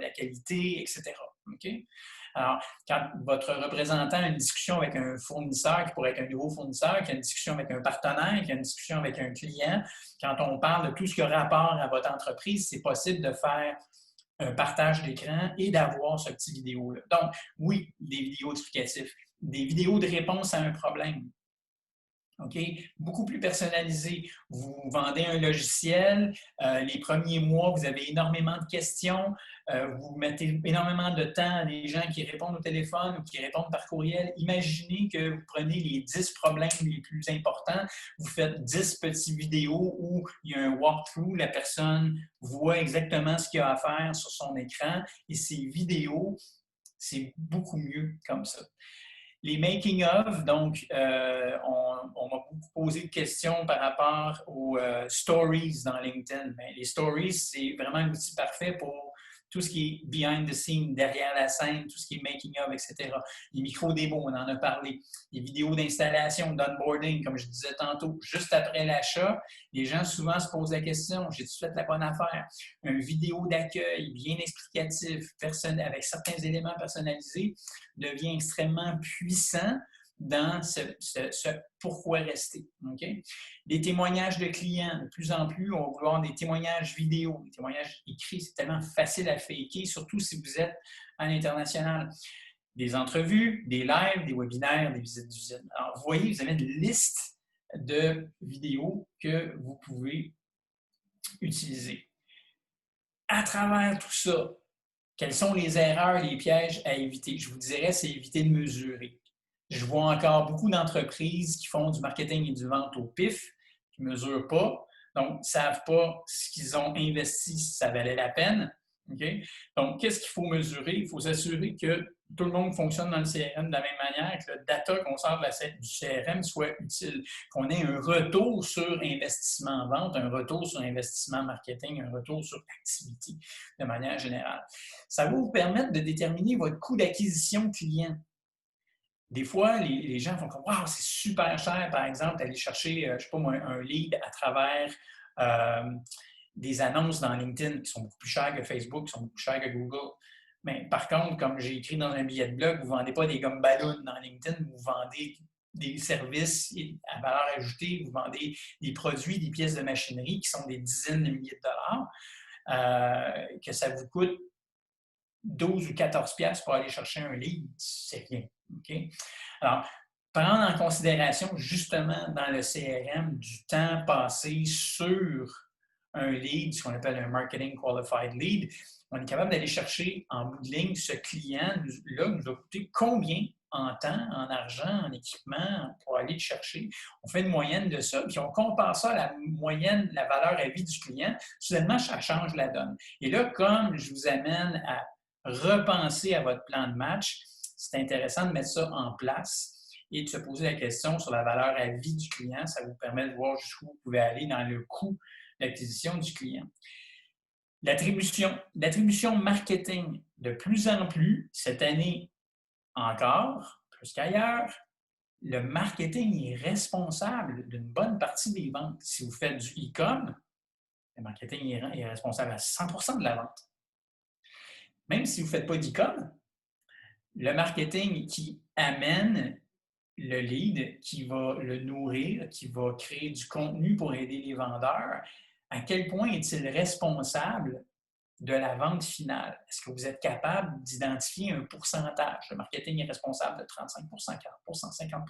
la qualité, etc. Okay? Alors, quand votre représentant a une discussion avec un fournisseur qui pourrait être un nouveau fournisseur, qui a une discussion avec un partenaire, qui a une discussion avec un client, quand on parle de tout ce qui a rapport à votre entreprise, c'est possible de faire un partage d'écran et d'avoir ce petit vidéo-là. Donc, oui, des vidéos explicatives, des vidéos de réponse à un problème. OK? Beaucoup plus personnalisé. Vous vendez un logiciel, les premiers mois, vous avez énormément de questions, vous mettez énormément de temps à des gens qui répondent au téléphone ou qui répondent par courriel. Imaginez que vous prenez les 10 problèmes les plus importants, vous faites 10 petites vidéos où il y a un walkthrough, la personne voit exactement ce qu'il y a à faire sur son écran et ces vidéos, c'est beaucoup mieux comme ça. Les making-of, donc, on m'a beaucoup posé de questions par rapport aux stories dans LinkedIn. Mais les stories, c'est vraiment un outil parfait pour tout ce qui est behind the scene, derrière la scène, tout ce qui est making-of, etc. Les micro-démos, on en a parlé. Les vidéos d'installation, d'onboarding, comme je disais tantôt, juste après l'achat, les gens souvent se posent la question, j'ai-tu fait la bonne affaire? Une vidéo d'accueil bien explicatif, avec certains éléments personnalisés, devient extrêmement puissant dans ce pourquoi rester. Okay? Des témoignages de clients, de plus en plus, on va vouloir des témoignages vidéo, des témoignages écrits, c'est tellement facile à faker, surtout si vous êtes à l'international. Des entrevues, des lives, des webinaires, des visites d'usine. Alors, vous voyez, vous avez une liste de vidéos que vous pouvez utiliser. À travers tout ça, quelles sont les erreurs, les pièges à éviter? Je vous dirais, c'est éviter de mesurer. Je vois encore beaucoup d'entreprises qui font du marketing et du vente au pif, qui ne mesurent pas, donc ne savent pas ce qu'ils ont investi, si ça valait la peine. Okay? Donc, qu'est-ce qu'il faut mesurer? Il faut s'assurer que tout le monde fonctionne dans le CRM de la même manière, que le data qu'on sort du CRM soit utile, qu'on ait un retour sur investissement en vente, un retour sur investissement marketing, un retour sur l'activité de manière générale. Ça va vous permettre de déterminer votre coût d'acquisition client. Des fois, les gens font comme « Wow, c'est super cher, par exemple, d'aller chercher, je ne sais pas moi, un lead à travers des annonces dans LinkedIn qui sont beaucoup plus chères que Facebook, qui sont beaucoup plus chères que Google. Mais par contre, comme j'ai écrit dans un billet de blog, vous ne vendez pas des gommes ballons dans LinkedIn, vous vendez des services à valeur ajoutée, vous vendez des produits, des pièces de machinerie qui sont des dizaines de milliers de dollars, que ça vous coûte 12 ou 14 piastres pour aller chercher un lead, c'est rien. Okay? Alors, prendre en considération justement dans le CRM du temps passé sur un lead, ce qu'on appelle un Marketing Qualified Lead, on est capable d'aller chercher en bout de ligne ce client-là nous a coûté combien en temps, en argent, en équipement pour aller le chercher. On fait une moyenne de ça, puis on compare ça à la moyenne, la valeur à vie du client. Soudainement, ça change la donne. Et là, comme je vous amène à repenser à votre plan de match, c'est intéressant de mettre ça en place et de se poser la question sur la valeur à vie du client. Ça vous permet de voir jusqu'où vous pouvez aller dans le coût d'acquisition du client. L'attribution marketing, de plus en plus, cette année encore, plus qu'ailleurs, le marketing est responsable d'une bonne partie des ventes. Si vous faites du e-com, le marketing est responsable à 100% de la vente. Même si vous ne faites pas d'e-com, le marketing qui amène le lead, qui va le nourrir, qui va créer du contenu pour aider les vendeurs, à quel point est-il responsable de la vente finale? Est-ce que vous êtes capable d'identifier un pourcentage? Le marketing est responsable de 35 40 50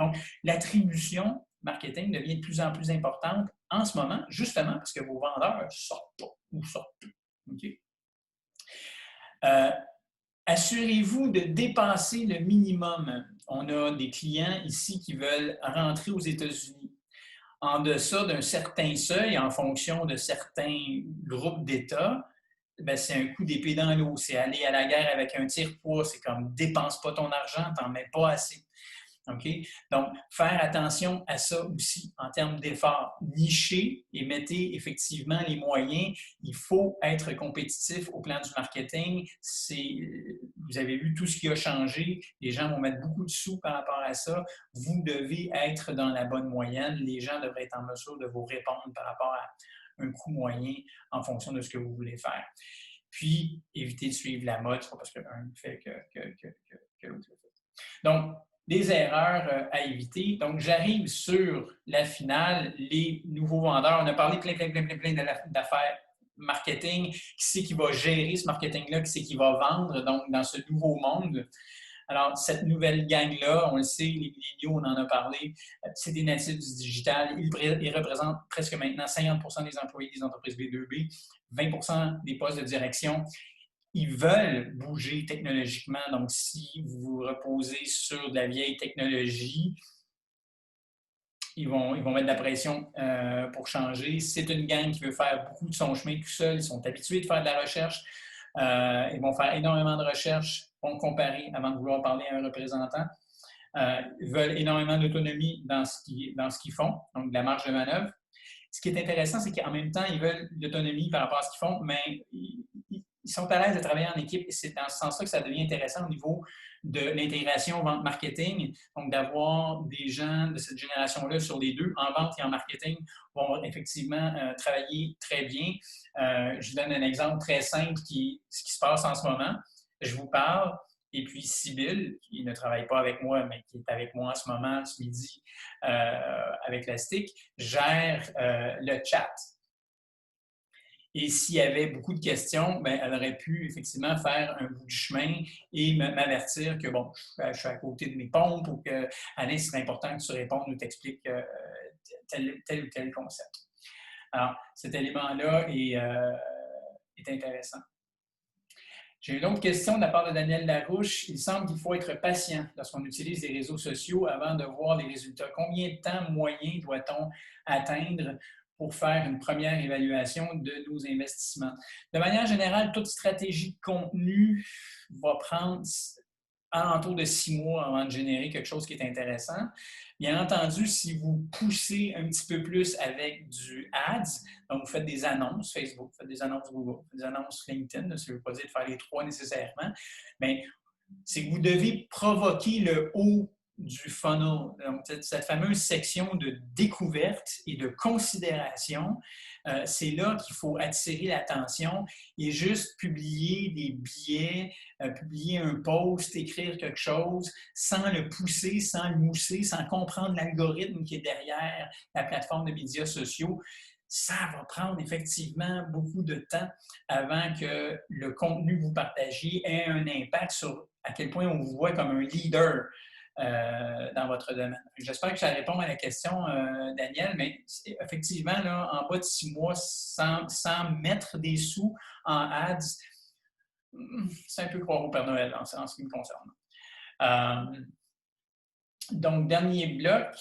Donc, l'attribution marketing devient de plus en plus importante en ce moment, justement parce que vos vendeurs ne sortent pas ou sortent plus. Okay? Assurez-vous de dépasser le minimum. On a des clients ici qui veulent rentrer aux États-Unis. En deçà d'un certain seuil, en fonction de certains groupes d'États, ben, c'est un coup d'épée dans l'eau. C'est aller à la guerre avec un tire-poids. C'est comme dépense pas ton argent, t'en mets pas assez. Okay? Donc, faire attention à ça aussi en termes d'efforts. Nichez et mettez effectivement les moyens. Il faut être compétitif au plan du marketing. Vous avez vu tout ce qui a changé. Les gens vont mettre beaucoup de sous par rapport à ça. Vous devez être dans la bonne moyenne. Les gens devraient être en mesure de vous répondre par rapport à un coût moyen en fonction de ce que vous voulez faire. Puis, évitez de suivre la mode. C'est pas parce qu'un fait que l'autre le fait. Donc, des erreurs à éviter. Donc, j'arrive sur la finale, les nouveaux vendeurs. On a parlé plein d'affaires marketing. Qui c'est qui va gérer ce marketing-là? Qui c'est qui va vendre? Donc, dans ce nouveau monde. Alors, cette nouvelle gang-là, on le sait, les milléniaux, on en a parlé, c'est des natifs du digital. Ils représentent presque maintenant 50% des employés des entreprises B2B, 20% des postes de direction. Ils veulent bouger technologiquement. Donc, si vous vous reposez sur de la vieille technologie, ils vont mettre de la pression pour changer. C'est une gang qui veut faire beaucoup de son chemin tout seul. Ils sont habitués de faire de la recherche. Ils vont faire énormément de recherche, vont comparer avant de vouloir parler à un représentant. Ils veulent énormément d'autonomie dans ce qu'ils font, donc de la marge de manœuvre. Ce qui est intéressant, c'est qu'en même temps, ils veulent l'autonomie par rapport à ce qu'ils font, mais ils sont à l'aise de travailler en équipe et c'est dans ce sens-là que ça devient intéressant au niveau de l'intégration vente-marketing. Donc, d'avoir des gens de cette génération-là sur les deux, en vente et en marketing, vont effectivement travailler très bien. Je vous donne un exemple très simple ce qui se passe en ce moment. Je vous parle, et puis Sybille, qui ne travaille pas avec moi, mais qui est avec moi en ce moment, ce midi, avec la STIC, gère le chat. Et s'il y avait beaucoup de questions, bien, elle aurait pu effectivement faire un bout du chemin et m'avertir que, bon, je suis à côté de mes pompes ou que, Alain, c'est important que tu répondes ou t'expliques tel ou tel concept. Alors, cet élément-là est intéressant. J'ai une autre question de la part de Daniel Larouche. Il semble qu'il faut être patient lorsqu'on utilise les réseaux sociaux avant de voir les résultats. Combien de temps moyen doit-on atteindre pour faire une première évaluation de nos investissements? De manière générale, toute stratégie de contenu va prendre alentour de 6 mois avant de générer quelque chose qui est intéressant. Bien entendu, si vous poussez un petit peu plus avec du ads, donc vous faites des annonces Facebook, vous faites des annonces Google, vous faites des annonces LinkedIn, ça ne veut pas dire de faire les trois nécessairement, mais c'est que vous devez provoquer le haut du funnel, donc cette fameuse section de découverte et de considération, c'est là qu'il faut attirer l'attention et juste publier des billets, publier un post, écrire quelque chose sans le pousser, sans le mousser, sans comprendre l'algorithme qui est derrière la plateforme de médias sociaux. Ça va prendre effectivement beaucoup de temps avant que le contenu que vous partagez ait un impact sur à quel point on vous voit comme un leader dans votre domaine. J'espère que ça répond à la question, Daniel, mais effectivement, là, en bas de 6 mois, sans mettre des sous en ads, c'est un peu croire au Père Noël en ce qui me concerne. Donc, dernier bloc.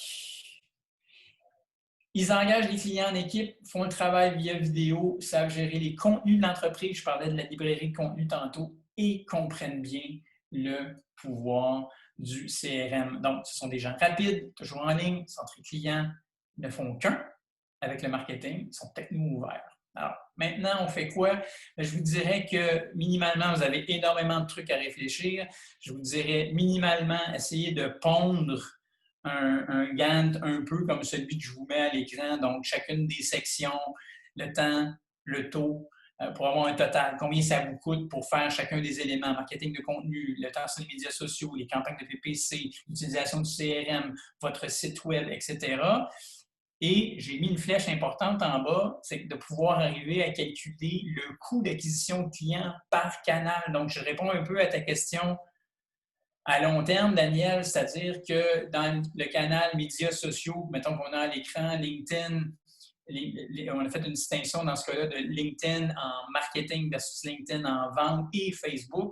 Ils engagent les clients en équipe, font le travail via vidéo, savent gérer les contenus de l'entreprise, je parlais de la librairie de contenu tantôt, et comprennent bien le pouvoir du CRM. Donc, ce sont des gens rapides, toujours en ligne, centrés clients, ne font qu'un avec le marketing, ils sont techno ouverts. Alors, maintenant, on fait quoi? Je vous dirais que minimalement, vous avez énormément de trucs à réfléchir. Je vous dirais minimalement, essayez de pondre un Gantt un peu comme celui que je vous mets à l'écran. Donc, chacune des sections, le temps, le taux, pour avoir un total, combien ça vous coûte pour faire chacun des éléments, marketing de contenu, le temps sur les médias sociaux, les campagnes de PPC, l'utilisation du CRM, votre site web, etc. Et j'ai mis une flèche importante en bas, c'est de pouvoir arriver à calculer le coût d'acquisition de clients par canal. Donc, je réponds un peu à ta question à long terme, Daniel, c'est-à-dire que dans le canal médias sociaux, mettons qu'on a à l'écran LinkedIn, on a fait une distinction dans ce cas-là de LinkedIn en marketing versus LinkedIn en vente et Facebook.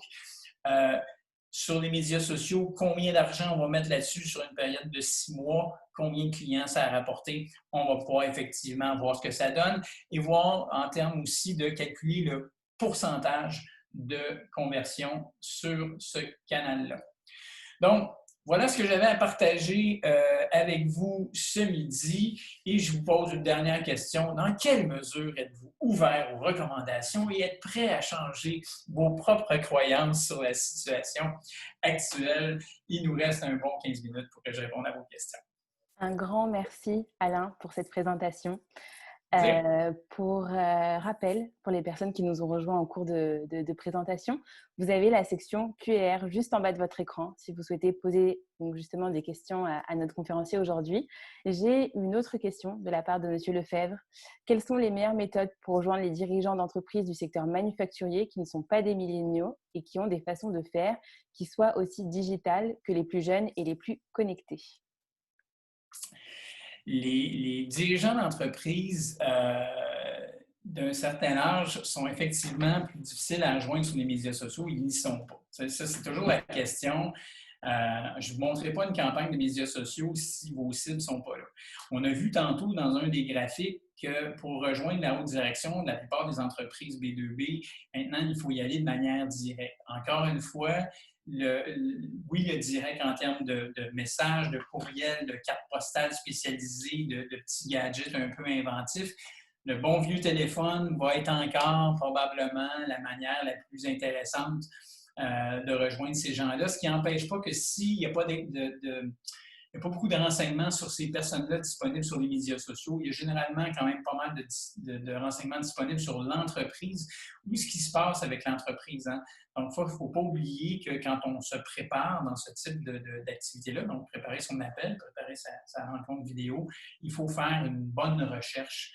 Sur les médias sociaux, combien d'argent on va mettre là-dessus sur une période de 6 mois, combien de clients ça a rapporté, on va pouvoir effectivement voir ce que ça donne et voir en termes aussi de calculer le pourcentage de conversion sur ce canal-là. Donc, voilà ce que j'avais à partager avec vous ce midi. Et je vous pose une dernière question. Dans quelle mesure êtes-vous ouvert aux recommandations et êtes prêt à changer vos propres croyances sur la situation actuelle? Il nous reste un bon 15 minutes pour que je réponde à vos questions. Un grand merci, Alain, pour cette présentation. Pour rappel, pour les personnes qui nous ont rejoints en cours de présentation, vous avez la section Q&R juste en bas de votre écran si vous souhaitez poser donc justement des questions à notre conférencier aujourd'hui. J'ai une autre question de la part de Monsieur Lefebvre. Quelles sont les meilleures méthodes pour rejoindre les dirigeants d'entreprises du secteur manufacturier qui ne sont pas des milléniaux et qui ont des façons de faire qui soient aussi digitales que les plus jeunes et les plus connectés? Les dirigeants d'entreprise d'un certain âge sont effectivement plus difficiles à rejoindre sur les médias sociaux. Ils n'y sont pas. Ça, c'est toujours la question. Je ne vous montrerai pas une campagne de médias sociaux si vos cibles ne sont pas là. On a vu tantôt dans un des graphiques que pour rejoindre la haute direction de la plupart des entreprises B2B, maintenant, il faut y aller de manière directe. Encore une fois, oui, le direct en termes de messages, de courriels, de cartes postales spécialisées, de petits gadgets un peu inventifs. Le bon vieux téléphone va être encore probablement la manière la plus intéressante de rejoindre ces gens-là, ce qui n'empêche pas que s'il n'y a pas il n'y a pas beaucoup de renseignements sur ces personnes-là disponibles sur les médias sociaux. Il y a généralement quand même pas mal de renseignements disponibles sur l'entreprise ou ce qui se passe avec l'entreprise. Hein. Donc, il ne faut pas oublier que quand on se prépare dans ce type d'activité-là, donc préparer son appel, préparer sa rencontre vidéo, il faut faire une bonne recherche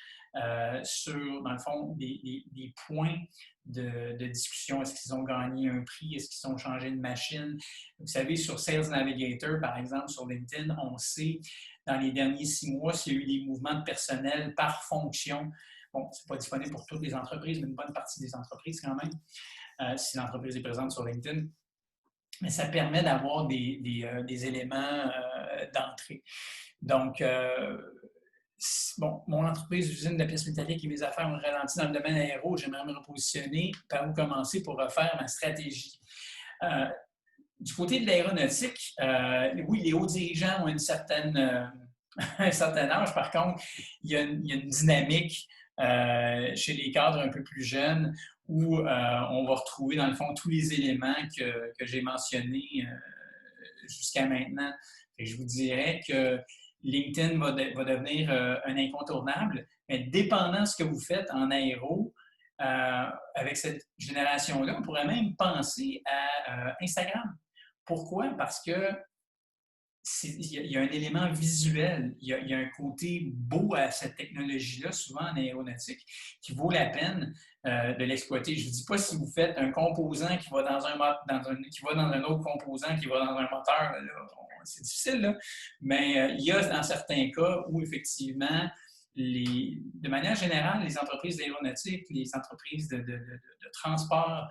sur, dans le fond, des points de discussion. Est-ce qu'ils ont gagné un prix? Est-ce qu'ils ont changé de machine? Vous savez, sur Sales Navigator, par exemple, sur LinkedIn, on sait dans les derniers 6 mois s'il y a eu des mouvements de personnel par fonction. Bon, ce n'est pas disponible pour toutes les entreprises, mais une bonne partie des entreprises quand même, si l'entreprise est présente sur LinkedIn. Mais ça permet d'avoir des éléments d'entrée. Donc, bon, mon entreprise d'usine de pièces métalliques et mes affaires ont ralenti dans le domaine aéro. J'aimerais me repositionner. Par où commencer pour refaire ma stratégie? Du côté de l'aéronautique, oui, les hauts dirigeants ont un certain âge. Par contre, il y a une dynamique chez les cadres un peu plus jeunes où on va retrouver, dans le fond, tous les éléments que j'ai mentionnés jusqu'à maintenant. Et je vous dirais que LinkedIn va devenir un incontournable, mais dépendant de ce que vous faites en aéro, avec cette génération-là, on pourrait même penser à Instagram. Pourquoi? Parce que il y a un élément visuel, il y a un côté beau à cette technologie-là, souvent en aéronautique, qui vaut la peine de l'exploiter. Je ne dis pas si vous faites un composant qui va qui va dans un autre composant qui va dans un moteur, c'est difficile, là. Mais il y a dans certains cas où effectivement, de manière générale, les entreprises d'aéronautique, les entreprises de transport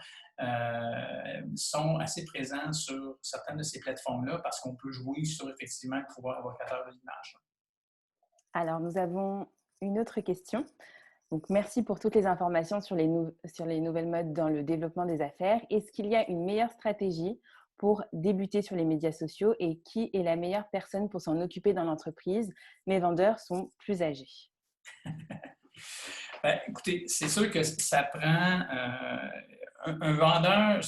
sont assez présents sur certaines de ces plateformes-là parce qu'on peut jouer sur effectivement le pouvoir évocateur de l'image. Alors, nous avons une autre question. Donc, merci pour toutes les informations sur les nouvelles modes dans le développement des affaires. Est-ce qu'il y a une meilleure stratégie pour débuter sur les médias sociaux et qui est la meilleure personne pour s'en occuper dans l'entreprise? Mes vendeurs sont plus âgés. Ben, écoutez, c'est sûr que ça prend un vendeur.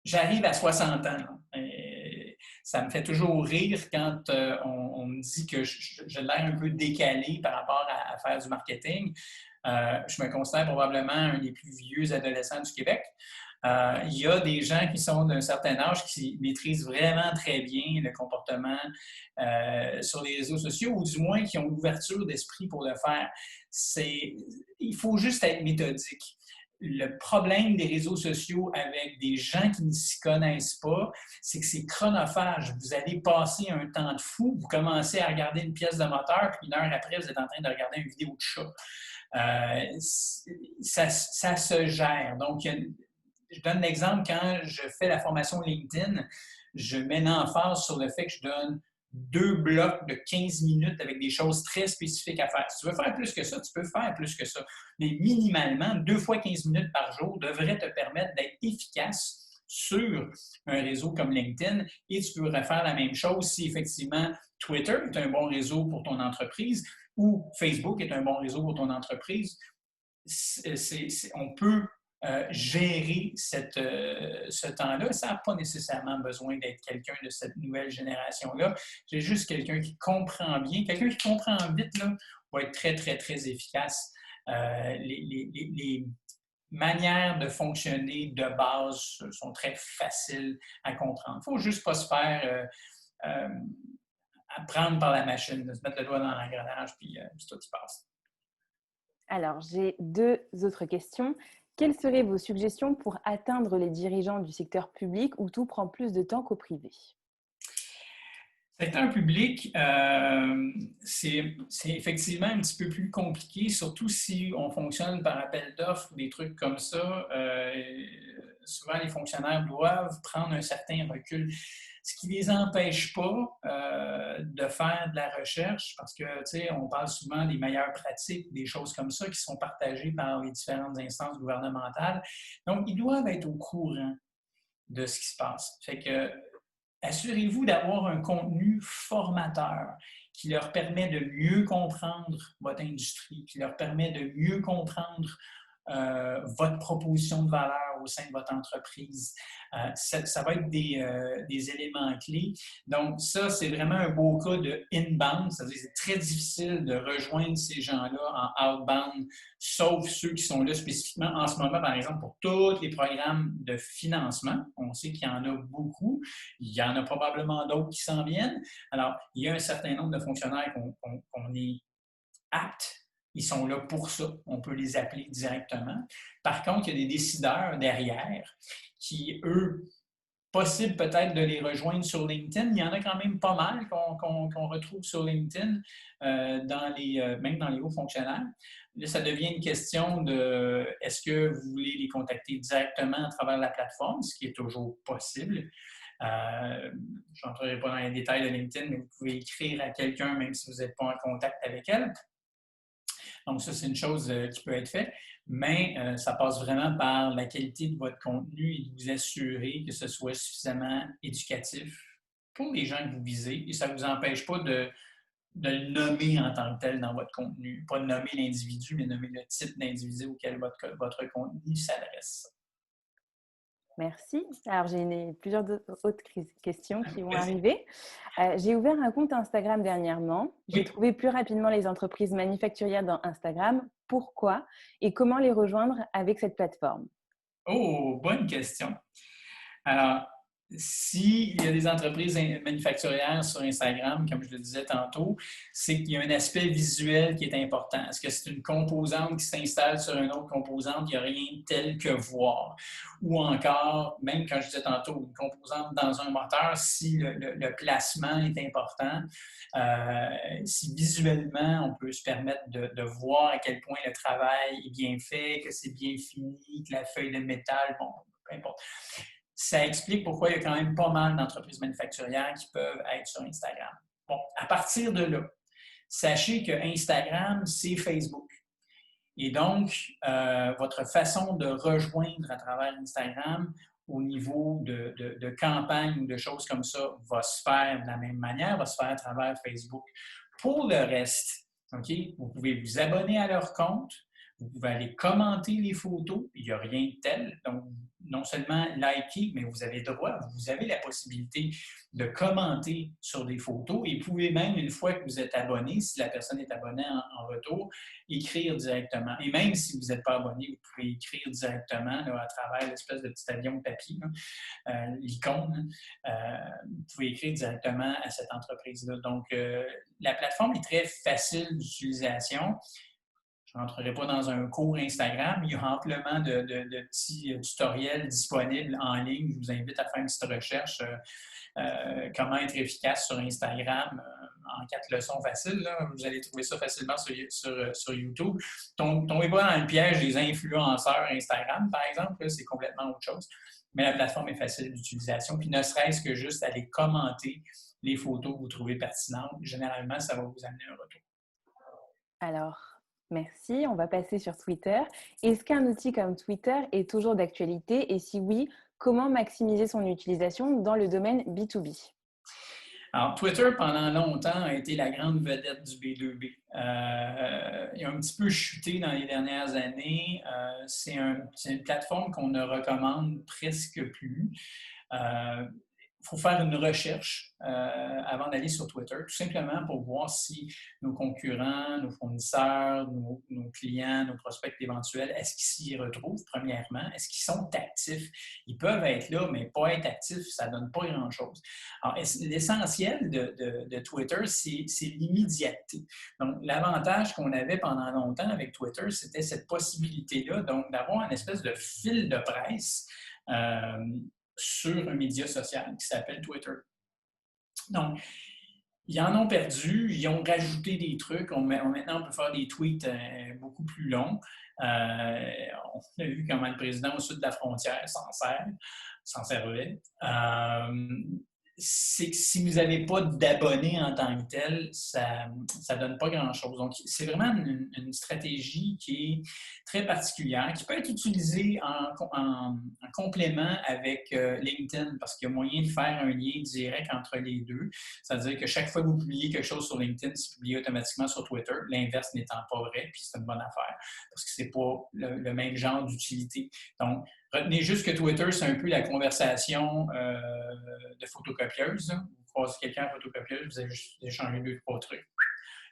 J'arrive à 60 ans. Et ça me fait toujours rire quand on me dit que je l'air un peu décalé par rapport à faire du marketing. Je me considère probablement un des plus vieux adolescents du Québec. Il y a des gens qui sont d'un certain âge qui maîtrisent vraiment très bien le comportement sur les réseaux sociaux ou du moins qui ont l'ouverture d'esprit pour le faire. Il faut juste être méthodique. Le problème des réseaux sociaux avec des gens qui ne s'y connaissent pas, c'est que c'est chronophage. Vous allez passer un temps de fou, vous commencez à regarder une pièce de moteur, puis une heure après, vous êtes en train de regarder une vidéo de chat. Ça se gère. Donc, je donne l'exemple, quand je fais la formation LinkedIn, je mets l'emphase sur le fait que je donne 2 blocs de 15 minutes avec des choses très spécifiques à faire. Si tu veux faire plus que ça, tu peux faire plus que ça. Mais minimalement, 2 fois 15 minutes par jour devrait te permettre d'être efficace sur un réseau comme LinkedIn et tu peux refaire la même chose si effectivement Twitter est un bon réseau pour ton entreprise ou Facebook est un bon réseau pour ton entreprise. On peut gérer ce temps-là. Ça n'a pas nécessairement besoin d'être quelqu'un de cette nouvelle génération-là. C'est juste quelqu'un qui comprend bien. Quelqu'un qui comprend vite là, va être très, très, très efficace. Les manières de fonctionner de base sont très faciles à comprendre. Il ne faut juste pas se faire prendre par la machine, se mettre le doigt dans l'engrenage, puis tout y passe. Alors, j'ai 2 autres questions. Quelles seraient vos suggestions pour atteindre les dirigeants du secteur public où tout prend plus de temps qu'au privé? Secteur public, c'est effectivement un petit peu plus compliqué, surtout si on fonctionne par appel d'offres, des trucs comme ça. Souvent, les fonctionnaires doivent prendre un certain recul, ce qui ne les empêche pas de faire de la recherche, parce que, tu sais, on parle souvent des meilleures pratiques, des choses comme ça qui sont partagées par les différentes instances gouvernementales. Donc, ils doivent être au courant de ce qui se passe. Fait que assurez-vous d'avoir un contenu formateur qui leur permet de mieux comprendre votre industrie, qui leur permet de mieux comprendre votre proposition de valeur au sein de votre entreprise. Ça va être des éléments clés. Donc, ça, c'est vraiment un beau cas de inbound, c'est-à-dire que c'est très difficile de rejoindre ces gens-là en outbound, sauf ceux qui sont là spécifiquement en ce moment, par exemple, pour tous les programmes de financement. On sait qu'il y en a beaucoup. Il y en a probablement d'autres qui s'en viennent. Alors, il y a un certain nombre de fonctionnaires qu'on est aptes. Ils sont là pour ça. On peut les appeler directement. Par contre, il y a des décideurs derrière qui, eux, possible peut-être de les rejoindre sur LinkedIn. Il y en a quand même pas mal qu'on retrouve sur LinkedIn, même dans les hauts fonctionnaires. Là, ça devient une question de est-ce que vous voulez les contacter directement à travers la plateforme, ce qui est toujours possible. Je n'entrerai pas dans les détails de LinkedIn, mais vous pouvez écrire à quelqu'un même si vous n'êtes pas en contact avec elle. Donc, ça, c'est une chose qui peut être faite, mais ça passe vraiment par la qualité de votre contenu et de vous assurer que ce soit suffisamment éducatif pour les gens que vous visez et ça ne vous empêche pas de le nommer en tant que tel dans votre contenu. Pas de nommer l'individu, mais nommer le type d'individu auquel votre contenu s'adresse. Merci. Alors, j'ai plusieurs autres questions qui vont Vas-y. arriver. J'ai ouvert un compte Instagram dernièrement. J'ai Oui. trouvé plus rapidement les entreprises manufacturières dans Instagram. Pourquoi et comment les rejoindre avec cette plateforme? Oh, bonne question. Alors, s'il y a des entreprises manufacturières sur Instagram, comme je le disais tantôt, c'est qu'il y a un aspect visuel qui est important. Est-ce que c'est une composante qui s'installe sur une autre composante? Il n'y a rien de tel que voir. Ou encore, même quand je disais tantôt, une composante dans un moteur, si le placement est important, si visuellement on peut se permettre de voir à quel point le travail est bien fait, que c'est bien fini, que la feuille de métal, bon, peu importe, ça explique pourquoi il y a quand même pas mal d'entreprises manufacturières qui peuvent être sur Instagram. Bon, à partir de là, sachez que Instagram, c'est Facebook. Et donc, votre façon de rejoindre à travers Instagram au niveau de campagne ou de choses comme ça va se faire de la même manière, va se faire à travers Facebook. Pour le reste, OK, vous pouvez vous abonner à leur compte, vous pouvez aller commenter les photos, il n'y a rien de tel. Donc, non seulement liker, mais vous avez droit, vous avez la possibilité de commenter sur des photos et vous pouvez même, une fois que vous êtes abonné, si la personne est abonnée en retour, écrire directement. Et même si vous n'êtes pas abonné, vous pouvez écrire directement là, à travers l'espèce de petit avion de papier, l'icône. Vous pouvez écrire directement à cette entreprise-là. Donc, la plateforme est très facile d'utilisation. Je n'entrerai pas dans un cours Instagram. Il y a amplement de petits tutoriels disponibles en ligne. Je vous invite à faire une petite recherche. Comment être efficace sur Instagram en 4 leçons faciles. Là. Vous allez trouver ça facilement sur YouTube. Tombez pas dans le piège des influenceurs Instagram, par exemple. C'est complètement autre chose. Mais la plateforme est facile d'utilisation. Puis ne serait-ce que juste aller commenter les photos que vous trouvez pertinentes. Généralement, ça va vous amener un retour. Alors, merci. On va passer sur Twitter. Est-ce qu'un outil comme Twitter est toujours d'actualité? Et si oui, comment maximiser son utilisation dans le domaine B2B? Alors, Twitter, pendant longtemps, a été la grande vedette du B2B. Il a un petit peu chuté dans les dernières années. C'est une plateforme qu'on ne recommande presque plus. Il faut faire une recherche avant d'aller sur Twitter, tout simplement pour voir si nos concurrents, nos fournisseurs, nos clients, nos prospects éventuels, est-ce qu'ils s'y retrouvent, premièrement? Est-ce qu'ils sont actifs? Ils peuvent être là, mais pas être actifs, ça ne donne pas grand-chose. Alors, l'essentiel de Twitter, c'est l'immédiateté. Donc, l'avantage qu'on avait pendant longtemps avec Twitter, c'était cette possibilité-là, donc d'avoir une espèce de fil de presse sur un média social qui s'appelle Twitter. Donc, ils en ont perdu, ils ont rajouté des trucs. Maintenant, on peut faire des tweets beaucoup plus longs. On a vu comment le président au sud de la frontière s'en servait. C'est que si vous n'avez pas d'abonnés en tant que tel, ça ne donne pas grand-chose. Donc, c'est vraiment une stratégie qui est très particulière, qui peut être utilisée en complément avec LinkedIn, parce qu'il y a moyen de faire un lien direct entre les deux. C'est-à-dire que chaque fois que vous publiez quelque chose sur LinkedIn, c'est publié automatiquement sur Twitter, l'inverse n'étant pas vrai, puis c'est une bonne affaire, parce que ce n'est pas le même genre d'utilité. Donc, retenez juste que Twitter, c'est un peu la conversation de photocopieuse. Vous croisez quelqu'un en photocopieuse, vous avez juste échangé 2-3 trucs,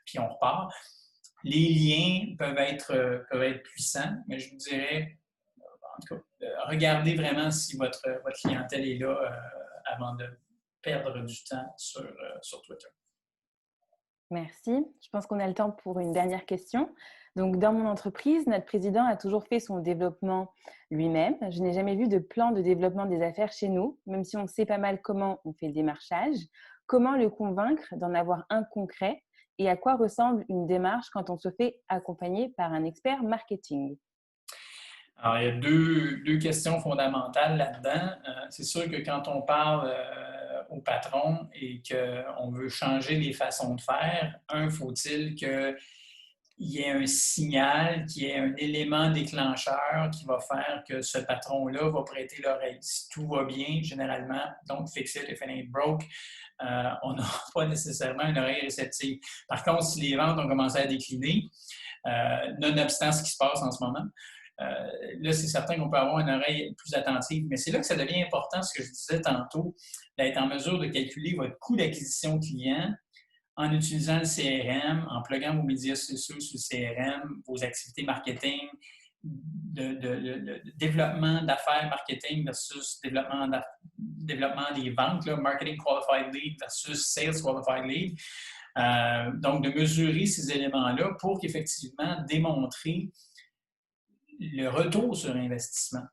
puis on repart. Les liens peuvent être puissants, mais je vous dirais, en tout cas, regardez vraiment si votre clientèle est là avant de perdre du temps sur Twitter. Merci. Je pense qu'on a le temps pour une dernière question. Donc, dans mon entreprise, notre président a toujours fait son développement lui-même. Je n'ai jamais vu de plan de développement des affaires chez nous, même si on sait pas mal comment on fait le démarchage. Comment le convaincre d'en avoir un concret et à quoi ressemble une démarche quand on se fait accompagner par un expert marketing? Alors, il y a deux questions fondamentales là-dedans. C'est sûr que quand on parle au patron et qu'on veut changer les façons de faire, faut-il qu'il y ait un signal, qu'il y ait un élément déclencheur qui va faire que ce patron-là va prêter l'oreille. Si tout va bien, généralement, don't fix it if it ain't broke, on n'a pas nécessairement une oreille réceptive. Par contre, si les ventes ont commencé à décliner, nonobstant ce qui se passe en ce moment, là, c'est certain qu'on peut avoir une oreille plus attentive. Mais c'est là que ça devient important, ce que je disais tantôt, d'être en mesure de calculer votre coût d'acquisition client en utilisant le CRM, en pluguant vos médias sociaux sur le CRM, vos activités marketing, de développement d'affaires marketing versus développement des ventes, là, marketing qualified lead versus sales qualified lead. Donc, de mesurer ces éléments-là pour qu'effectivement démontrer le retour sur investissement,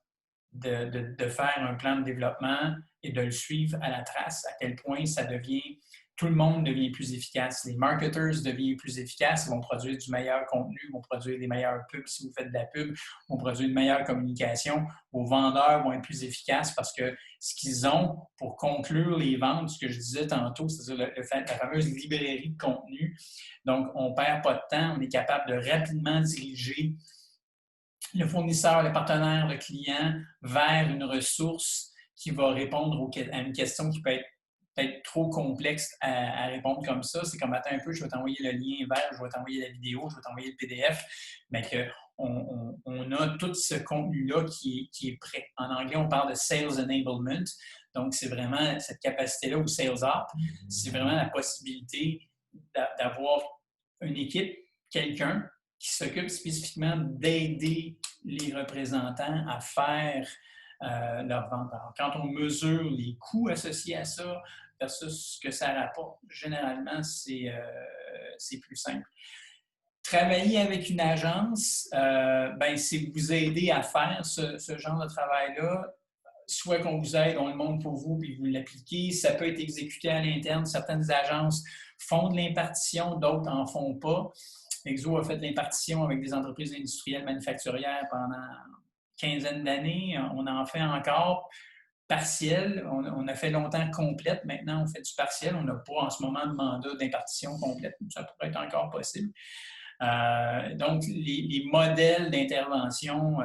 de faire un plan de développement et de le suivre à la trace, à quel point ça devient, tout le monde devient plus efficace. Les marketeurs deviennent plus efficaces, ils vont produire du meilleur contenu, vont produire des meilleures pubs si vous faites de la pub, vont produire une meilleure communication. Vos vendeurs vont être plus efficaces parce que ce qu'ils ont pour conclure les ventes, ce que je disais tantôt, c'est-à-dire la fameuse librairie de contenu. Donc, on ne perd pas de temps, on est capable de rapidement diriger le fournisseur, le partenaire, le client vers une ressource qui va répondre à une question qui peut être peut-être trop complexe à répondre comme ça. C'est comme, attends un peu, je vais t'envoyer le lien vers, je vais t'envoyer la vidéo, je vais t'envoyer le PDF, mais qu'on a tout ce contenu-là qui est prêt. En anglais, on parle de Sales Enablement. Donc, c'est vraiment cette capacité-là, ou Sales Up, c'est vraiment la possibilité d'avoir une équipe, quelqu'un qui s'occupe spécifiquement d'aider les représentants à faire leur vente. Alors, quand on mesure les coûts associés à ça versus ce que ça rapporte, généralement, c'est plus simple. Travailler avec une agence, c'est vous aider à faire ce genre de travail-là. Soit qu'on vous aide, on le montre pour vous, puis vous l'appliquez. Ça peut être exécuté à l'interne. Certaines agences font de l'impartition, d'autres n'en font pas. Exo a fait de l'impartition avec des entreprises industrielles manufacturières pendant une quinzaine d'années. On en fait encore partiel. On a fait longtemps complète. Maintenant, on fait du partiel. On n'a pas en ce moment de mandat d'impartition complète. Ça pourrait être encore possible. Donc, les modèles d'intervention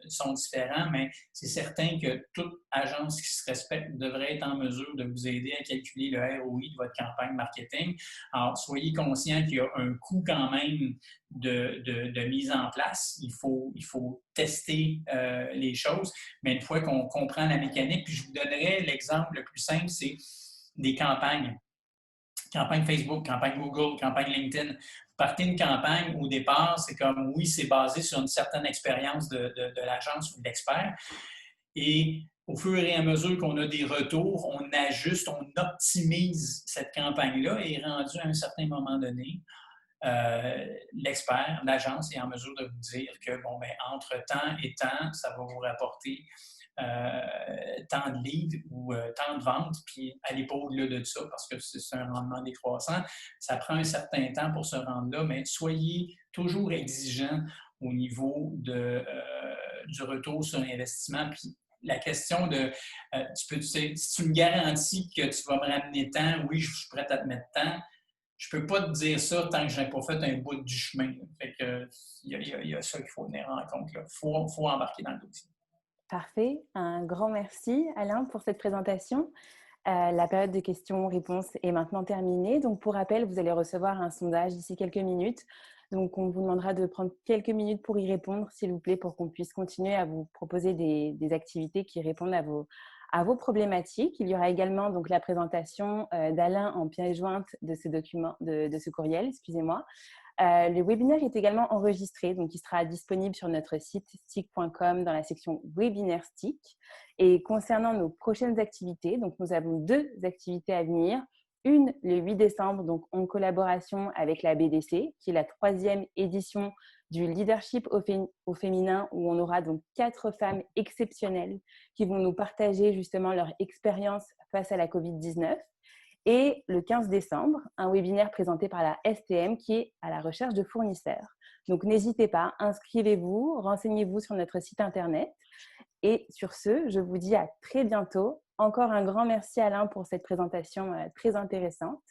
sont différents, mais c'est certain que toute agence qui se respecte devrait être en mesure de vous aider à calculer le ROI de votre campagne marketing. Alors, soyez conscient qu'il y a un coût quand même de mise en place. Il faut tester les choses, mais une fois qu'on comprend la mécanique, puis je vous donnerai l'exemple le plus simple, c'est des campagnes. Campagne Facebook, campagne Google, campagne LinkedIn. Vous partez une campagne, au départ, c'est comme, oui, c'est basé sur une certaine expérience de l'agence ou de l'expert. Et au fur et à mesure qu'on a des retours, on ajuste, on optimise cette campagne-là et rendu à un certain moment donné, l'expert, l'agence est en mesure de vous dire que, entre temps et temps, ça va vous rapporter tant de leads ou tant de ventes, puis allez pas au-delà de ça parce que c'est un rendement décroissant. Ça prend un certain temps pour se rendre là, mais soyez toujours exigeant au niveau du retour sur investissement. Puis la question de, si tu me garantis que tu vas me ramener tant, oui, je suis prête à te mettre tant. Je ne peux pas te dire ça tant que je n'ai pas fait un bout du chemin. Fait que, il y a ça qu'il faut tenir en compte. Il faut embarquer dans le dossier. Parfait. Un grand merci, Alain, pour cette présentation. La période de questions-réponses est maintenant terminée. Donc, pour rappel, vous allez recevoir un sondage d'ici quelques minutes. Donc, on vous demandera de prendre quelques minutes pour y répondre, s'il vous plaît, pour qu'on puisse continuer à vous proposer des activités qui répondent à vos problématiques. Il y aura également donc la présentation d'Alain en pièce jointe de ce document, de ce courriel, excusez-moi. Le webinaire est également enregistré, donc il sera disponible sur notre site stick.com dans la section webinaire stick. Et concernant nos prochaines activités, donc nous avons 2 activités à venir. Une le 8 décembre, donc en collaboration avec la BDC, qui est la 3e édition du leadership au féminin, où on aura donc 4 femmes exceptionnelles qui vont nous partager justement leur expérience face à la Covid-19. Et le 15 décembre, un webinaire présenté par la STM qui est à la recherche de fournisseurs. Donc, n'hésitez pas, inscrivez-vous, renseignez-vous sur notre site internet. Et sur ce, je vous dis à très bientôt. Encore un grand merci Alain pour cette présentation très intéressante.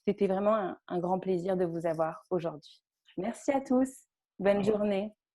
C'était vraiment un grand plaisir de vous avoir aujourd'hui. Merci à tous. Bonne journée.